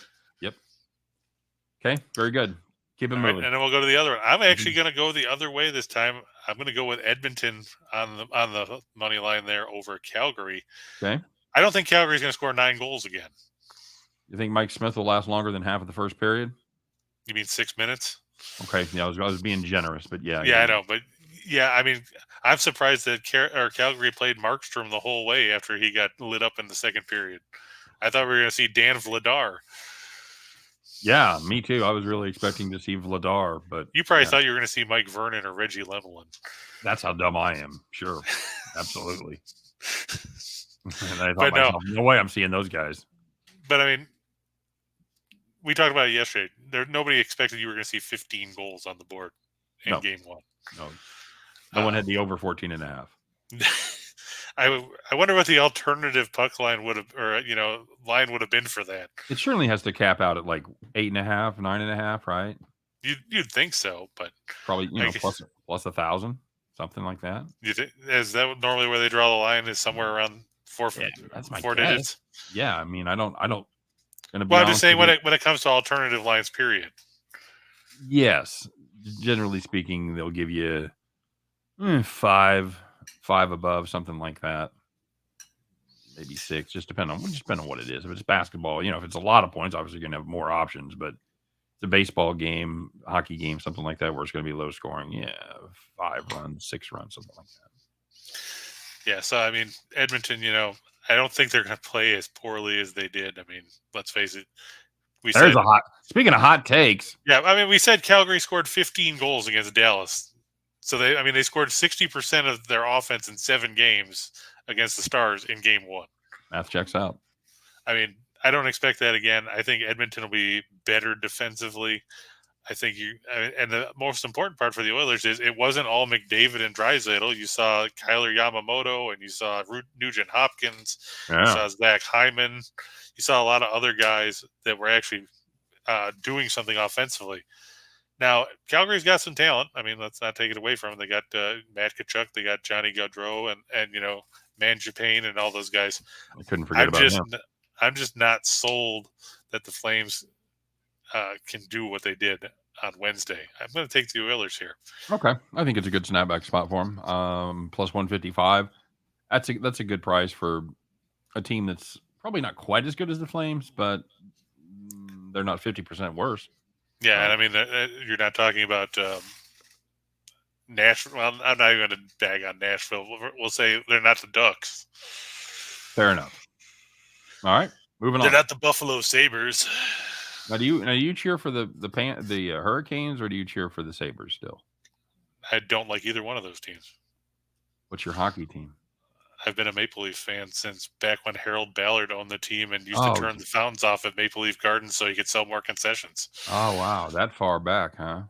[SPEAKER 1] Okay, very good. Keep it moving.
[SPEAKER 2] Right, and then we'll go to the other one. I'm actually going to go the other way this time. I'm going to go with Edmonton on the money line there over Calgary.
[SPEAKER 1] Okay.
[SPEAKER 2] I don't think Calgary's going to score 9 goals again.
[SPEAKER 1] You think Mike Smith will last longer than half of the first period?
[SPEAKER 2] You mean 6 minutes?
[SPEAKER 1] Okay. Yeah, I was being generous, but yeah.
[SPEAKER 2] Yeah, I know. But yeah, I mean, I'm surprised that Calgary played Markstrom the whole way after he got lit up in the second period. I thought we were going to see Dan Vladar.
[SPEAKER 1] Yeah, me too. I was really expecting to see Vladar, but
[SPEAKER 2] you probably thought you were going to see Mike Vernon or Reggie Lemelin.
[SPEAKER 1] That's how dumb I am. Sure, absolutely. And I thought myself, no way I'm seeing those guys.
[SPEAKER 2] But I mean, we talked about it yesterday. Nobody expected you were going to see 15 goals on the board in Game 1.
[SPEAKER 1] No one had the over 14.5.
[SPEAKER 2] I wonder what the alternative puck line would have, or line would have been for that.
[SPEAKER 1] It certainly has to cap out at like 8.5, 9.5, right?
[SPEAKER 2] You'd think so, but
[SPEAKER 1] probably plus 1,000, something like that.
[SPEAKER 2] You think is that normally where they draw the line? Is somewhere around
[SPEAKER 1] that's my
[SPEAKER 2] four
[SPEAKER 1] guess.
[SPEAKER 2] digits.
[SPEAKER 1] Yeah, I mean, I don't. Gonna be
[SPEAKER 2] Well, I'm just saying
[SPEAKER 1] honest
[SPEAKER 2] when it comes to alternative lines, period.
[SPEAKER 1] yes, generally speaking, they'll give you five above, something like that. Maybe 6, just depend on what it is. If it's basketball, if it's a lot of points, obviously you're gonna have more options. But it's a baseball game, hockey game, something like that, where it's gonna be low scoring. Yeah, 5 runs, 6 runs, something like that.
[SPEAKER 2] Yeah. So I mean, Edmonton, I don't think they're going to play as poorly as they did. I mean, let's face it.
[SPEAKER 1] Speaking of hot takes.
[SPEAKER 2] Yeah, I mean, we said Calgary scored 15 goals against Dallas. So they scored 60% of their offense in 7 games against the Stars in game 1.
[SPEAKER 1] Math checks out.
[SPEAKER 2] I mean, I don't expect that again. I think Edmonton will be better defensively. I think and the most important part for the Oilers is it wasn't all McDavid and Draisaitl. You saw Kyler Yamamoto and you saw Nugent Hopkins.
[SPEAKER 1] Yeah.
[SPEAKER 2] You saw Zach Hyman. You saw a lot of other guys that were actually doing something offensively. Now, Calgary's got some talent. I mean, let's not take it away from them. They got Matt Tkachuk. They got Johnny Gaudreau and Mangiapane and all those guys.
[SPEAKER 1] I couldn't forget about him.
[SPEAKER 2] I'm just not sold that the Flames can do what they did on Wednesday. I'm going to take the Oilers here.
[SPEAKER 1] Okay. I think it's a good snapback spot for them. Plus 155. That's a good price for a team that's probably not quite as good as the Flames, but they're not 50% worse.
[SPEAKER 2] Yeah, and I mean, you're not talking about Nashville. Well, I'm not even going to bag on Nashville. We'll say they're not the Ducks.
[SPEAKER 1] Fair enough. All right, moving on.
[SPEAKER 2] They're not the Buffalo Sabres.
[SPEAKER 1] Now, do you cheer for the Hurricanes, or do you cheer for the Sabres still?
[SPEAKER 2] I don't like either one of those teams.
[SPEAKER 1] What's your hockey team?
[SPEAKER 2] I've been a Maple Leaf fan since back when Harold Ballard owned the team and used to turn the fountains off at Maple Leaf Gardens so he could sell more concessions.
[SPEAKER 1] Oh, wow. That far back, huh?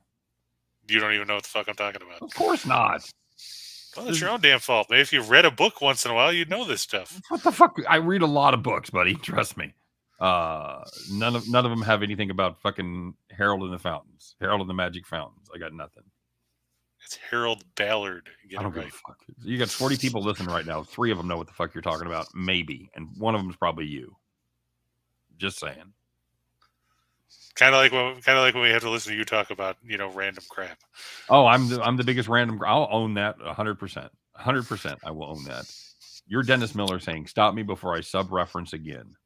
[SPEAKER 2] You don't even know what the fuck I'm talking about.
[SPEAKER 1] Of course not.
[SPEAKER 2] Well, it's your own damn fault. Maybe if you read a book once in a while, you'd know this stuff.
[SPEAKER 1] What the fuck? I read a lot of books, buddy. Trust me. None of them have anything about fucking Harold and the Fountains. Harold and the Magic Fountains. I got nothing.
[SPEAKER 2] It's Harold Ballard.
[SPEAKER 1] I don't give a fuck. You got 40 people listening right now. 3 of them know what the fuck you're talking about. Maybe. And one of them is probably you. Just saying.
[SPEAKER 2] Kind of like when we have to listen to you talk about, random crap.
[SPEAKER 1] Oh, I'm the biggest random. I'll own that 100%. 100%. I will own that. You're Dennis Miller saying, stop me before I sub-reference again.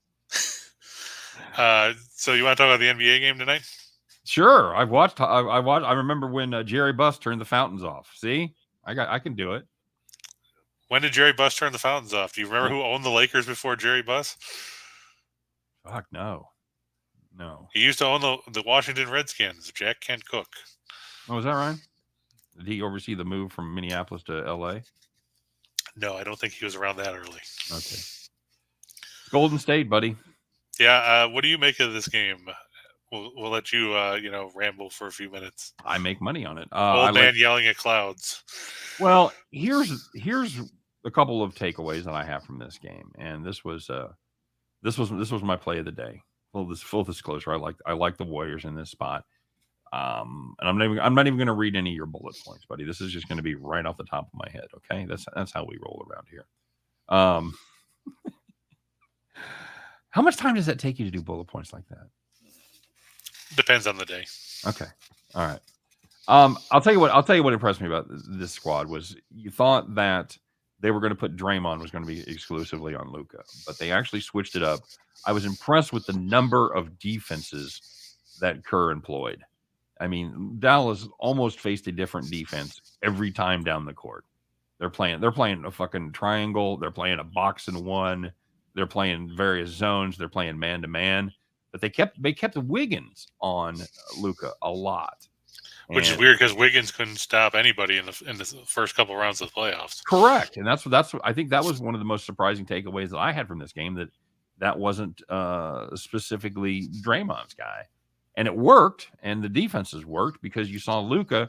[SPEAKER 2] So you want to talk about the NBA game tonight?
[SPEAKER 1] Sure. I remember when Jerry Buss turned the fountains off. See, I can do it.
[SPEAKER 2] When did Jerry Buss turn the fountains off? Do you remember who owned the Lakers before Jerry Buss?
[SPEAKER 1] Fuck no.
[SPEAKER 2] He used to own the Washington Redskins. Jack Kent Cook.
[SPEAKER 1] Oh, is that right? Did he oversee the move from Minneapolis to LA?
[SPEAKER 2] No, I don't think he was around that early.
[SPEAKER 1] Okay. Golden State, buddy.
[SPEAKER 2] Yeah. What do you make of this game? We'll let you, ramble for a few minutes.
[SPEAKER 1] I make money on it.
[SPEAKER 2] Old man yelling at clouds.
[SPEAKER 1] Well, here's a couple of takeaways that I have from this game, and this was my play of the day. Full disclosure, I like the Warriors in this spot. And I'm not even going to read any of your bullet points, buddy. This is just going to be right off the top of my head. Okay, that's how we roll around here. How much time does that take you to do bullet points like that?
[SPEAKER 2] Depends on the day.
[SPEAKER 1] Okay. All right. I'll tell you what impressed me about this squad was you thought that they were going to put Draymond was going to be exclusively on Luka, but they actually switched it up. I was impressed with the number of defenses that Kerr employed. I mean, Dallas almost faced a different defense every time down the court. They're playing a fucking triangle. They're playing a box and one. They're playing various zones. They're playing man to man. But they kept Wiggins on Luka a lot,
[SPEAKER 2] which is weird because Wiggins couldn't stop anybody in the first couple rounds of the playoffs.
[SPEAKER 1] Correct, and that's I think that was one of the most surprising takeaways that I had from this game. That wasn't specifically Draymond's guy, and it worked, and the defenses worked because you saw Luka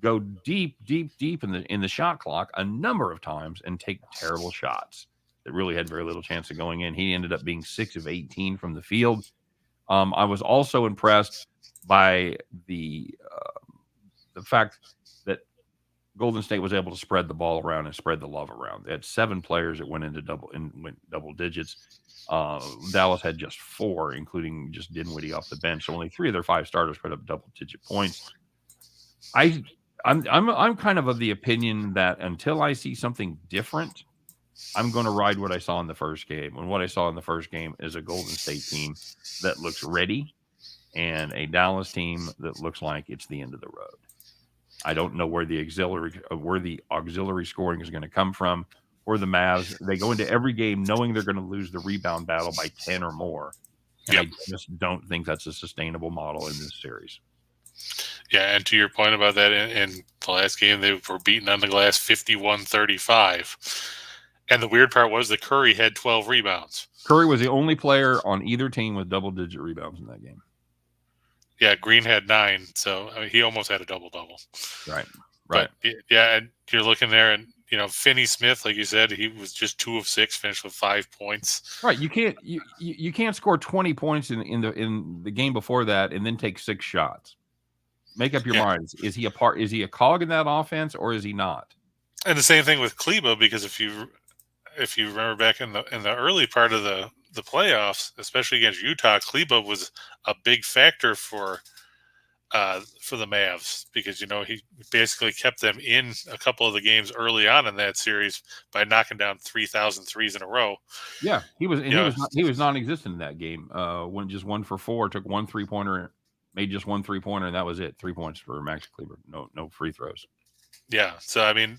[SPEAKER 1] go deep in the shot clock a number of times and take terrible shots that really had very little chance of going in. He ended up being 6 of 18 from the field. I was also impressed by the fact that Golden State was able to spread the ball around and spread the love around. They had 7 players that went double digits. Dallas had just 4, including just Dinwiddie off the bench. So only 3 of their 5 starters put up double-digit points. I'm kind of the opinion that until I see something different, I'm going to ride what I saw in the first game. And what I saw in the first game is a Golden State team that looks ready and a Dallas team that looks like it's the end of the road. I don't know where the auxiliary scoring is going to come from, or the Mavs. They go into every game knowing they're going to lose the rebound battle by 10 or more. And I just don't think that's a sustainable model in this series.
[SPEAKER 2] Yeah, and to your point about that, in the last game, they were beaten on the glass 51-35. And the weird part was that Curry had 12 rebounds.
[SPEAKER 1] Curry was the only player on either team with double-digit rebounds in that game.
[SPEAKER 2] Yeah, Green had 9, so I mean, he almost had a double-double.
[SPEAKER 1] Right.
[SPEAKER 2] But, yeah, and you're looking there, and Finney Smith, like you said, he was just 2 of 6, finished with 5 points.
[SPEAKER 1] Right, you can't score 20 points in the game before that and then take 6 shots. Make up your minds. Is he a cog in that offense, or is he not?
[SPEAKER 2] And the same thing with Kleba, because if you remember back in the early part of the playoffs, especially against Utah, Kleba was a big factor for the Mavs, because he basically kept them in a couple of the games early on in that series by knocking down 3,000 threes in a row.
[SPEAKER 1] Yeah, he was non-existent in that game. Went just 1 for 4, took 1 3-pointer, made just 1 3-pointer, and that was it. 3 points for Max Kleber. No free throws.
[SPEAKER 2] Yeah, so I mean,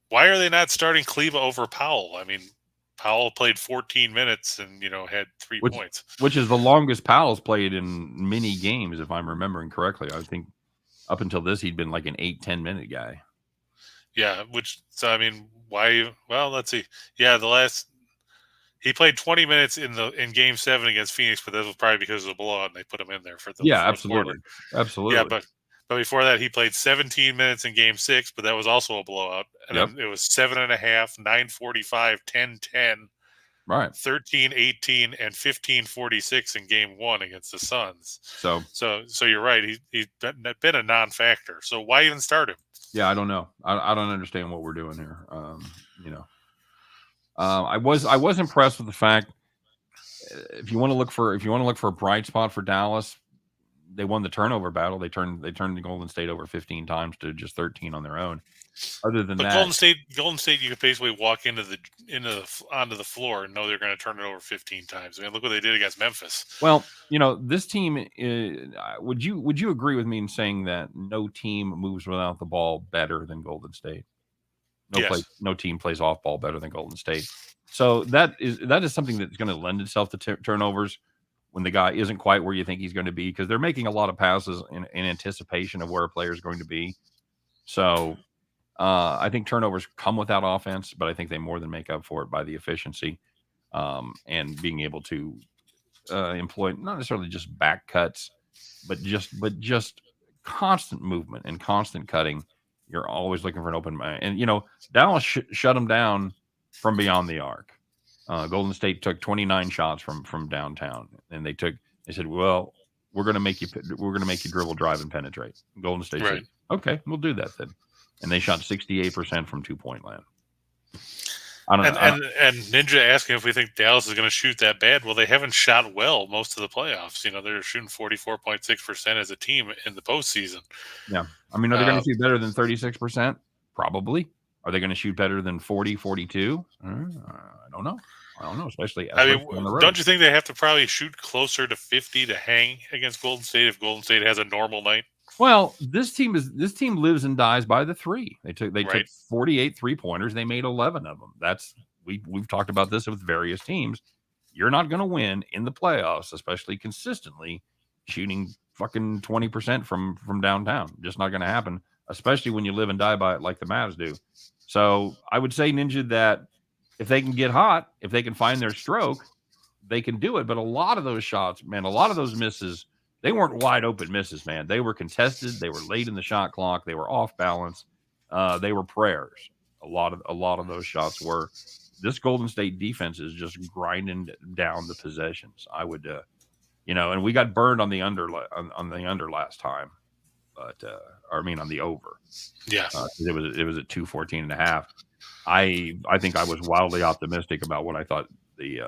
[SPEAKER 2] why are they not starting Kleba over Powell? I mean, Powell played 14 minutes and, had 3 points.
[SPEAKER 1] Which is the longest Powell's played in many games, if I'm remembering correctly. I think up until this, he'd been like an 8-10 minute guy.
[SPEAKER 2] Yeah, so I mean, why? Well, let's see. Yeah, he played 20 minutes in Game 7 against Phoenix, but that was probably because of the blowout, and they put him in there for the
[SPEAKER 1] absolutely.
[SPEAKER 2] Yeah, but before that, he played 17 minutes in Game 6, but that was also a blowout. And then it was 7.5, 9:45, 10:10,
[SPEAKER 1] right,
[SPEAKER 2] 13:18, and 15:46 in Game 1 against the Suns. So you're right. He's been a non-factor. So why even start him?
[SPEAKER 1] Yeah, I don't know. I don't understand what we're doing here. I was impressed with the fact, if you want to look for a bright spot for Dallas, they won the turnover battle. They turned the Golden State over 15 times to just 13 on their own. Other than that,
[SPEAKER 2] Golden State, you could basically walk onto the floor and know they're going to turn it over 15 times. I mean, look what they did against Memphis.
[SPEAKER 1] Well, this team. Would you agree with me in saying that no team moves without the ball better than Golden State? No team plays off ball better than Golden State. So that is something that's going to lend itself to turnovers when the guy isn't quite where you think he's going to be, because they're making a lot of passes in anticipation of where a player is going to be. So I think turnovers come with that offense, but I think they more than make up for it by the efficiency and being able to employ not necessarily just back cuts, but just constant movement and constant cutting. You're always looking for an open man. And, Dallas shut them down from beyond the arc. Golden State took 29 shots from downtown, and they said, well, we're going to make you dribble, drive, and penetrate. Golden State said, okay, we'll do that then. And they shot 68% from 2-point land. And
[SPEAKER 2] Ninja asking if we think Dallas is going to shoot that bad. Well, they haven't shot well most of the playoffs. They're shooting 44.6% as a team in the postseason.
[SPEAKER 1] Yeah. I mean, are they going to shoot better than 36%? Probably. Are they going to shoot better than 40, 42? I don't know. Especially
[SPEAKER 2] on the road. Don't you think they have to probably shoot closer to 50 to hang against Golden State if Golden State has a normal night?
[SPEAKER 1] Well, this team lives and dies by the three. They took 48 3-pointers. They made 11 of them. We've talked about this with various teams. You're not going to win in the playoffs, especially consistently shooting fucking 20% from downtown. Just not going to happen, especially when you live and die by it like the Mavs do. So I would say, Ninja, that if they can get hot, if they can find their stroke, they can do it. But a lot of those shots, man, a lot of those misses, they weren't wide open misses, man. They were contested. They were late in the shot clock. They were off balance. They were prayers. A lot of those shots were. This Golden State defense is just grinding down the possessions. I would, and we got burned on the under last time. but or I mean on the over.
[SPEAKER 2] Yeah.
[SPEAKER 1] It was at 214.5. I think I was wildly optimistic about what I thought the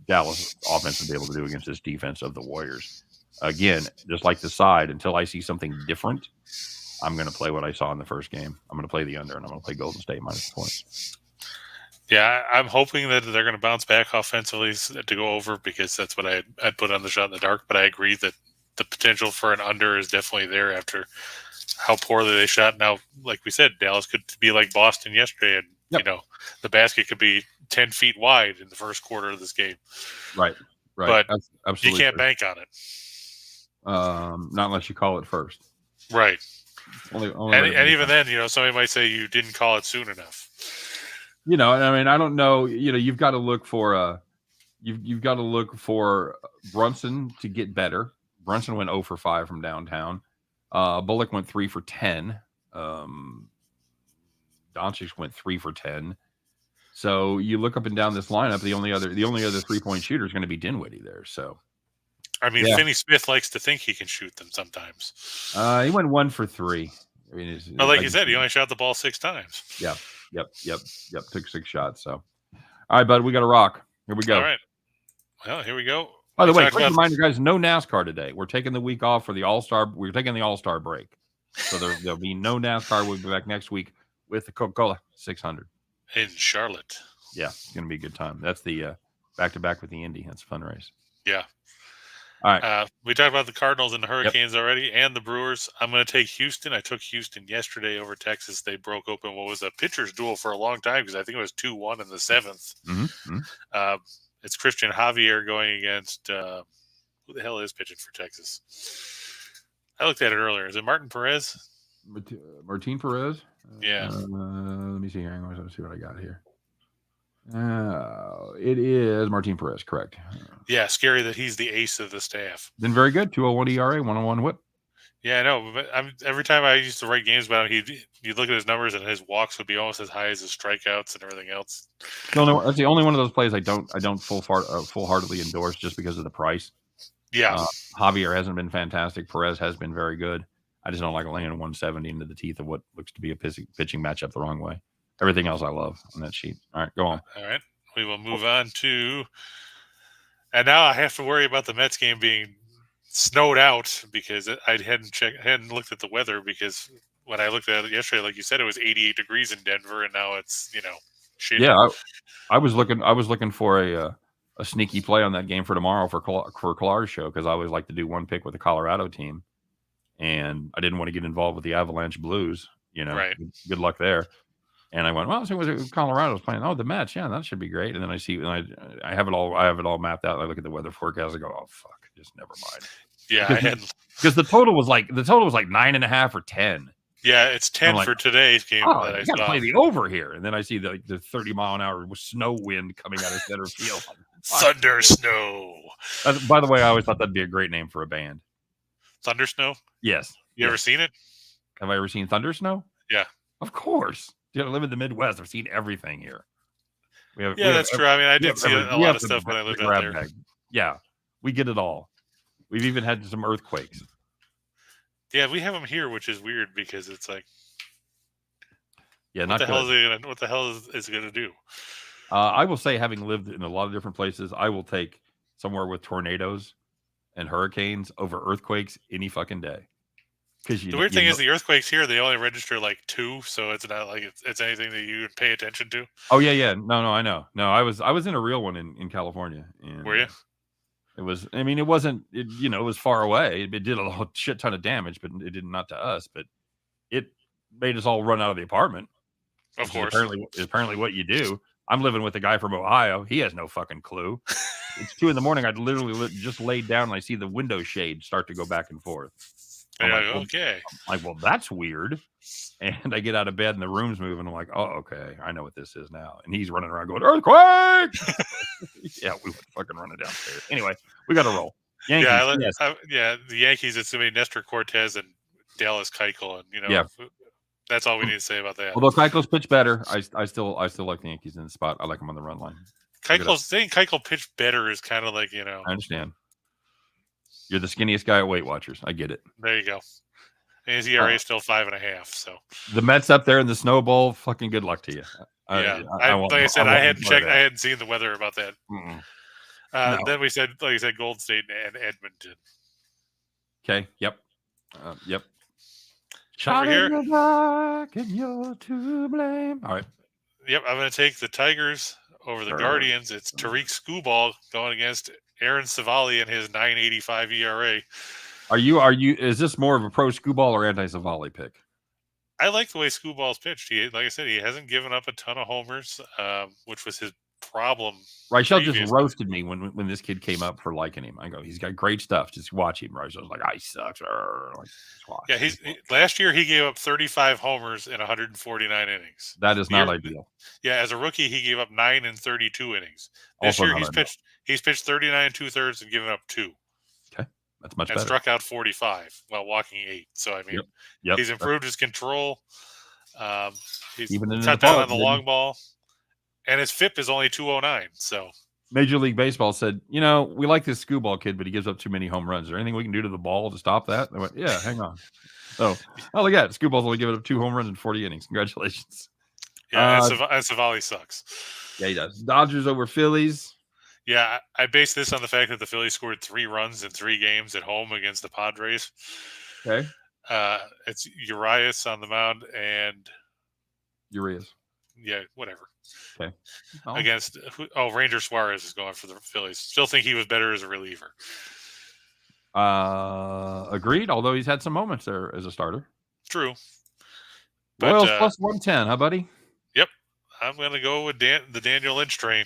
[SPEAKER 1] Dallas offense would be able to do against this defense of the Warriors. Again, just like the side, until I see something different, I'm going to play what I saw in the first game. I'm going to play the under, and I'm going to play Golden State minus points.
[SPEAKER 2] Yeah, I'm hoping that they're going to bounce back offensively to go over, because that's what I'd put on the shot in the dark. But I agree that the potential for an under is definitely there after how poorly they shot. Now, like we said, Dallas could be like Boston yesterday, and
[SPEAKER 1] Yep.
[SPEAKER 2] the basket could be 10 feet wide in the first quarter of this game.
[SPEAKER 1] Right.
[SPEAKER 2] But
[SPEAKER 1] That's absolutely
[SPEAKER 2] you can't
[SPEAKER 1] true.
[SPEAKER 2] bank on it.
[SPEAKER 1] Not unless you call it first.
[SPEAKER 2] Right.
[SPEAKER 1] Only
[SPEAKER 2] and even then, somebody might say you didn't call it soon enough.
[SPEAKER 1] I mean, I don't know. You've got to look for you've got to look for Brunson to get better. Brunson went 0 for 5 from downtown. Bullock went 3 for 10. Doncic went 3 for 10. So you look up and down this lineup. The only other 3-point shooter is going to be Dinwiddie there. So
[SPEAKER 2] I mean, Finney Smith likes to think he can shoot them sometimes.
[SPEAKER 1] He went 1 for 3. I mean,
[SPEAKER 2] but like you said, he only shot the ball 6 times.
[SPEAKER 1] Yeah. Yep. Took 6 shots. So, all right, bud, we got to rock. Here we go.
[SPEAKER 2] All right. Well, here we go.
[SPEAKER 1] By the way, quick reminder, guys, no NASCAR today. We're taking the week off for the All-Star. We're taking the All-Star break. So there'll be no NASCAR. We'll be back next week with the Coca-Cola 600.
[SPEAKER 2] In Charlotte.
[SPEAKER 1] Yeah, it's going to be a good time. That's the back-to-back with the Indy. That's a fun race.
[SPEAKER 2] Yeah.
[SPEAKER 1] All right.
[SPEAKER 2] We talked about the Cardinals and the Hurricanes already, and the Brewers. I'm going to take Houston. I took Houston yesterday over Texas. They broke open what was a pitcher's duel for a long time, because I think it was 2-1 in the 7th.
[SPEAKER 1] Mm-hmm.
[SPEAKER 2] It's Christian Javier going against who the hell is pitching for Texas? I looked at it earlier. Is it Martin Perez?
[SPEAKER 1] Martin Perez?
[SPEAKER 2] Yeah.
[SPEAKER 1] Let me see here. Let's see what I got here. It is Martin Perez, correct.
[SPEAKER 2] Yeah, scary that he's the ace of the staff.
[SPEAKER 1] Been very good. 201 ERA, 101 whip.
[SPEAKER 2] Yeah, I know. But every time I used to write games about him, you'd look at his numbers, and his walks would be almost as high as his strikeouts and everything else.
[SPEAKER 1] That's the only one of those plays I don't full-heartedly endorse, just because of the price.
[SPEAKER 2] Yeah.
[SPEAKER 1] Javier hasn't been fantastic. Perez has been very good. I just don't like laying 170 into the teeth of what looks to be a pitching matchup the wrong way. Everything else I love on that sheet. All right, go on.
[SPEAKER 2] All right. We will move on to, and now I have to worry about the Mets game being snowed out, because I hadn't looked at the weather, because when I looked at it yesterday, like you said, it was 88 degrees in Denver, and now it's shitty.
[SPEAKER 1] Yeah, I was looking for a sneaky play on that game for tomorrow for Clark's show, because I always like to do one pick with the Colorado team, and I didn't want to get involved with the Avalanche Blues.
[SPEAKER 2] Right.
[SPEAKER 1] Good luck there. And I went, well, so was it Colorado's playing? Oh, the Mets, yeah, that should be great. And then I see, and I have it all mapped out. I look at the weather forecast. I go, oh fuck, just never mind.
[SPEAKER 2] Yeah,
[SPEAKER 1] because the total was like 9.5 or 10.
[SPEAKER 2] Yeah, it's 10 for today's game.
[SPEAKER 1] Oh, I got to play the over here. And then I see the 30-mile-an-hour snow wind coming out of center field.
[SPEAKER 2] Thunder Snow.
[SPEAKER 1] By the way, I always thought that'd be a great name for a band.
[SPEAKER 2] Thunder Snow?
[SPEAKER 1] Yes.
[SPEAKER 2] You ever seen it?
[SPEAKER 1] Have I ever seen Thunder Snow?
[SPEAKER 2] Yeah.
[SPEAKER 1] Of course. I live in the Midwest. I've seen everything here.
[SPEAKER 2] That's true. I mean, I did see a lot of stuff when I lived out there.
[SPEAKER 1] Yeah, we get it all. We've even had some earthquakes.
[SPEAKER 2] Yeah, we have them here, which is weird, because it's like,
[SPEAKER 1] yeah,
[SPEAKER 2] what the hell is it going to do?
[SPEAKER 1] I will say, having lived in a lot of different places, I will take somewhere with tornadoes and hurricanes over earthquakes any fucking day.
[SPEAKER 2] The weird thing is, the earthquakes here, they only register like 2, so it's not like it's anything that you pay attention to.
[SPEAKER 1] Oh yeah. No, I know. No, I was in a real one in California. And
[SPEAKER 2] were you?
[SPEAKER 1] It was. I mean, it wasn't. It was far away. It did a shit ton of damage, but it did not to us. But it made us all run out of the apartment.
[SPEAKER 2] Of course.
[SPEAKER 1] Apparently, what you do. I'm living with a guy from Ohio. He has no fucking clue. It's 2 a.m. I'd literally just laid down, and I see the window shade start to go back and forth.
[SPEAKER 2] Okay.
[SPEAKER 1] I'm like, well, that's weird. And I get out of bed and the room's moving. I'm like, oh, okay. I know what this is now. And he's running around going, earthquake! Yeah, we would fucking run it downstairs. Anyway, we got to roll. Yankees,
[SPEAKER 2] the Yankees, it's going to be Nestor Cortez and Dallas Keuchel. And, that's all we need to say about that.
[SPEAKER 1] Although Keuchel's pitch better, I still like the Yankees in the spot. I like them on the run line.
[SPEAKER 2] Saying Keuchel pitched better is kind of like,
[SPEAKER 1] I understand. You're the skinniest guy at Weight Watchers. I get it.
[SPEAKER 2] There you go. And his ERA is still 5.5. So
[SPEAKER 1] the Mets up there in the Snow Bowl. Fucking good luck to you.
[SPEAKER 2] yeah,
[SPEAKER 1] Like
[SPEAKER 2] I said, I hadn't checked. I hadn't seen the weather about that.
[SPEAKER 1] No.
[SPEAKER 2] Then we said, like you said, Golden State and Edmonton.
[SPEAKER 1] Okay. Yep. Yep.
[SPEAKER 2] Over here,
[SPEAKER 1] and you're to blame. All right.
[SPEAKER 2] Yep, I'm going to take the Tigers over the Guardians. It's Tariq Skubal going against Aaron Savali and his 9.85 ERA.
[SPEAKER 1] Are you? Is this more of a pro Skubal or anti Savali pick?
[SPEAKER 2] I like the way Skubal's pitched. Like I said, he hasn't given up a ton of homers, which was his problem.
[SPEAKER 1] Rachel just roasted me when this kid came up for liking him. I go, he's got great stuff. Just watch him. Rachel was like, he sucks.
[SPEAKER 2] Yeah, last year he gave up 35 homers in 149 innings.
[SPEAKER 1] That is not ideal.
[SPEAKER 2] Yeah, as a rookie, he gave up 9 in 32 innings. This year he's pitched 39 2/3 and given up 2.
[SPEAKER 1] Okay, that's much better.
[SPEAKER 2] And struck out 45 while walking 8. So I mean, he's improved his control. He's cut down on the long ball. And his FIP is only 209. So
[SPEAKER 1] Major League Baseball said, we like this Skubal kid, but he gives up too many home runs. Is there anything we can do to the ball to stop that? They went, yeah, hang on. So, look at it. Skubal's only given up 2 home runs in 40 innings. Congratulations.
[SPEAKER 2] Yeah, and Savali sucks.
[SPEAKER 1] Yeah, he does. Dodgers over Phillies.
[SPEAKER 2] Yeah, I base this on the fact that the Phillies scored 3 runs in 3 games at home against the Padres.
[SPEAKER 1] Okay.
[SPEAKER 2] It's Urias on the mound and
[SPEAKER 1] Urias.
[SPEAKER 2] Yeah, whatever.
[SPEAKER 1] Okay.
[SPEAKER 2] Against Ranger Suarez is going for the Phillies. Still think he was better as a reliever.
[SPEAKER 1] Agreed. Although he's had some moments there as a starter.
[SPEAKER 2] True.
[SPEAKER 1] Royals plus 110, huh, buddy?
[SPEAKER 2] Yep. I'm going to go with the Daniel Lynch train.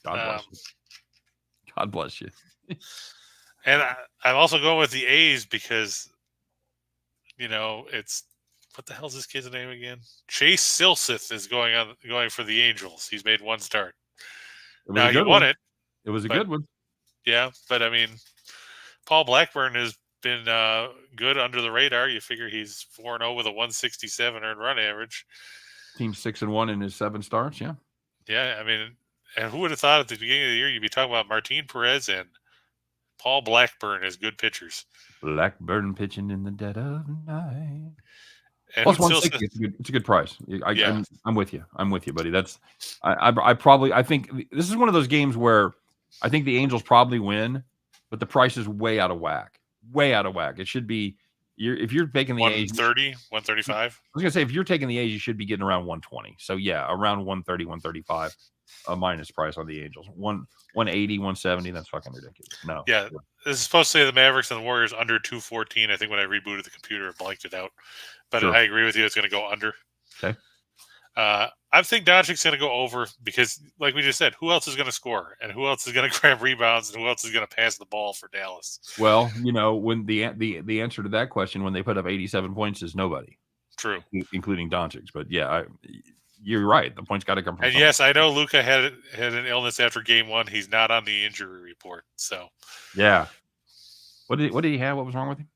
[SPEAKER 1] God bless you. God bless you.
[SPEAKER 2] And I'm also going with the A's because, it's. What the hell's this kid's name again? Chase Silseth is going for the Angels. He's made 1 start. Now he won it.
[SPEAKER 1] It was a good one.
[SPEAKER 2] Yeah, but I mean, Paul Blackburn has been good under the radar. You figure he's 4-0 with a 167 earned run average.
[SPEAKER 1] Team 6-1 in his 7 starts. Yeah.
[SPEAKER 2] Yeah, I mean, and who would have thought at the beginning of the year you'd be talking about Martin Perez and Paul Blackburn as good pitchers?
[SPEAKER 1] Blackburn pitching in the dead of night.
[SPEAKER 2] And
[SPEAKER 1] plus 160. It's a good price. I'm with you. I'm with you, buddy. That's I think this is one of those games where I think the Angels probably win, but the price is way out of whack. Way out of whack. It should be if you're taking the
[SPEAKER 2] 130, 135.
[SPEAKER 1] I was gonna say if you're taking the A's, you should be getting around 120. So yeah, around 130, 135 minus price on the Angels. 180, 170. That's fucking ridiculous. No.
[SPEAKER 2] Yeah. This is supposed to say the Mavericks and the Warriors under 214. I think when I rebooted the computer, it blanked it out. But I agree with you. It's going to go under.
[SPEAKER 1] Okay.
[SPEAKER 2] I think Doncic's going to go over because, like we just said, who else is going to score? And who else is going to grab rebounds? And who else is going to pass the ball for Dallas?
[SPEAKER 1] Well, when the answer to that question when they put up 87 points is nobody.
[SPEAKER 2] True.
[SPEAKER 1] Including Doncic. But, yeah, you're right. The points got to come from
[SPEAKER 2] somewhere. Yes, I know Luka had an illness after game 1. He's not on the injury report. So,
[SPEAKER 1] yeah. What did he have? What was wrong with him?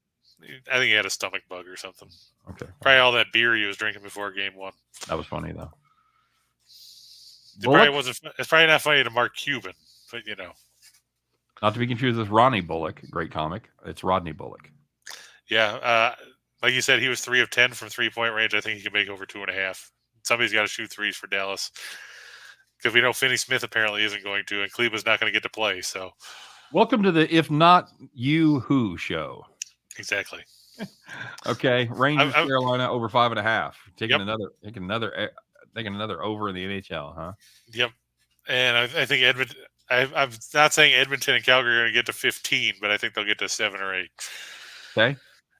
[SPEAKER 2] I think he had a stomach bug or something.
[SPEAKER 1] Okay.
[SPEAKER 2] Probably all that beer he was drinking before game 1.
[SPEAKER 1] That was funny, though.
[SPEAKER 2] It's probably not funny to Mark Cuban, but
[SPEAKER 1] Not to be confused with Ronnie Bullock, great comic. It's Rodney Bullock.
[SPEAKER 2] Yeah. Like you said, he was 3 of 10 from 3-point range. I think he can make over 2.5. Somebody's got to shoot threes for Dallas. Because we know Finney Smith apparently isn't going to, and Kleber's not going to get to play. So,
[SPEAKER 1] welcome to the If Not You Who show.
[SPEAKER 2] Exactly.
[SPEAKER 1] Okay, Rangers Carolina over 5.5. Taking another over in the NHL, huh?
[SPEAKER 2] Yep. And I think Edmonton. I'm not saying Edmonton and Calgary are going to get to 15, but I think they'll get to 7 or 8.
[SPEAKER 1] Okay.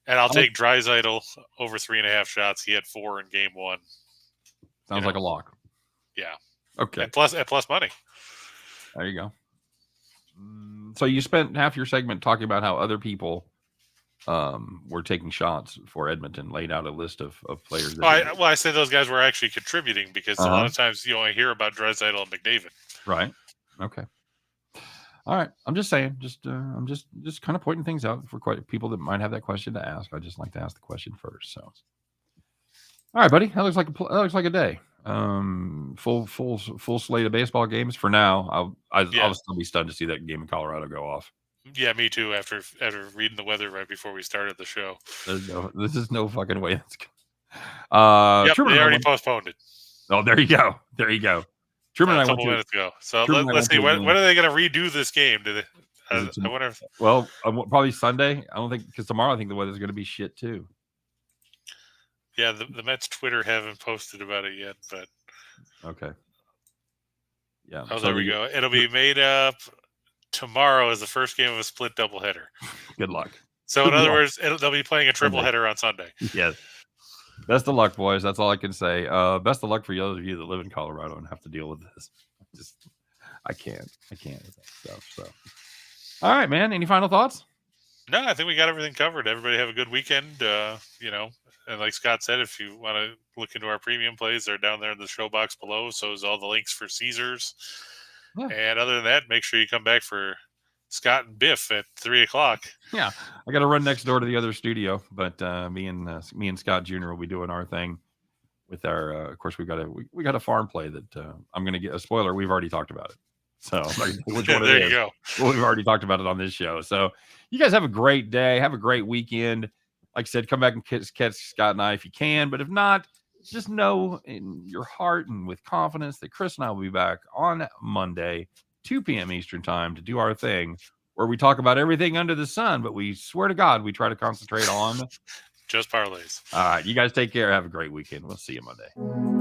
[SPEAKER 2] And I'll take Draisaitl over 3.5 shots. He had 4 in game 1.
[SPEAKER 1] Sounds like a lock.
[SPEAKER 2] Yeah.
[SPEAKER 1] Okay.
[SPEAKER 2] And plus money.
[SPEAKER 1] There you go. So you spent half your segment talking about how other people were taking shots for Edmonton, laid out a list of players.
[SPEAKER 2] I said those guys were actually contributing because a lot of times you only hear about Draisaitl and McDavid.
[SPEAKER 1] Right. Okay. All right. I'm just saying, I'm just kind of pointing things out for quite people that might have that question to ask. I just like to ask the question first. So, all right, buddy. That looks like a day. Full slate of baseball games for now. I'll still be stunned to see that game in Colorado go off.
[SPEAKER 2] Yeah, me too. After reading the weather right before we started the show.
[SPEAKER 1] This is no fucking way.
[SPEAKER 2] Yep,
[SPEAKER 1] Truman
[SPEAKER 2] they already postponed it.
[SPEAKER 1] Oh, there you go. There you go. Truman and
[SPEAKER 2] A
[SPEAKER 1] I
[SPEAKER 2] couple
[SPEAKER 1] went to.
[SPEAKER 2] minutes ago. So
[SPEAKER 1] Truman and I
[SPEAKER 2] let's
[SPEAKER 1] went
[SPEAKER 2] see.
[SPEAKER 1] to a
[SPEAKER 2] When
[SPEAKER 1] game.
[SPEAKER 2] are they going to redo this game? I wonder if.
[SPEAKER 1] Well, probably Sunday. I don't think because tomorrow I think the weather's going to be shit too.
[SPEAKER 2] Yeah, the Mets Twitter haven't posted about it yet, but
[SPEAKER 1] okay. Yeah.
[SPEAKER 2] Oh, there we go. It'll be made up tomorrow as the first game of a split doubleheader.
[SPEAKER 1] Good luck.
[SPEAKER 2] So in other words, they'll be playing a triple header on Sunday.
[SPEAKER 1] Yes. Best of luck, boys. That's all I can say. Best of luck for those of you that live in Colorado and have to deal with this. I can't with that stuff. So, all right, man. Any final thoughts?
[SPEAKER 2] No, I think we got everything covered. Everybody have a good weekend. And like Scott said, if you want to look into our premium plays, they're down there in the show box below. So is all the links for Caesars. Yeah. And other than that, make sure you come back for Scott and Biff at 3:00.
[SPEAKER 1] Yeah, I got to run next door to the other studio, but me and Scott Jr. will be doing our thing with our. Of course, we got a farm play that I'm going to get a spoiler. We've already talked about it, so which one
[SPEAKER 2] there you go.
[SPEAKER 1] Well, we've already talked about it on this show. So you guys have a great day, have a great weekend. Like I said, come back and catch Scott and I if you can, but if not, just know in your heart and with confidence that Chris and I will be back on Monday, 2 p.m. Eastern time to do our thing where we talk about everything under the sun, but we swear to God, we try to concentrate on
[SPEAKER 2] just parlays.
[SPEAKER 1] All right. You guys take care. Have a great weekend. We'll see you Monday.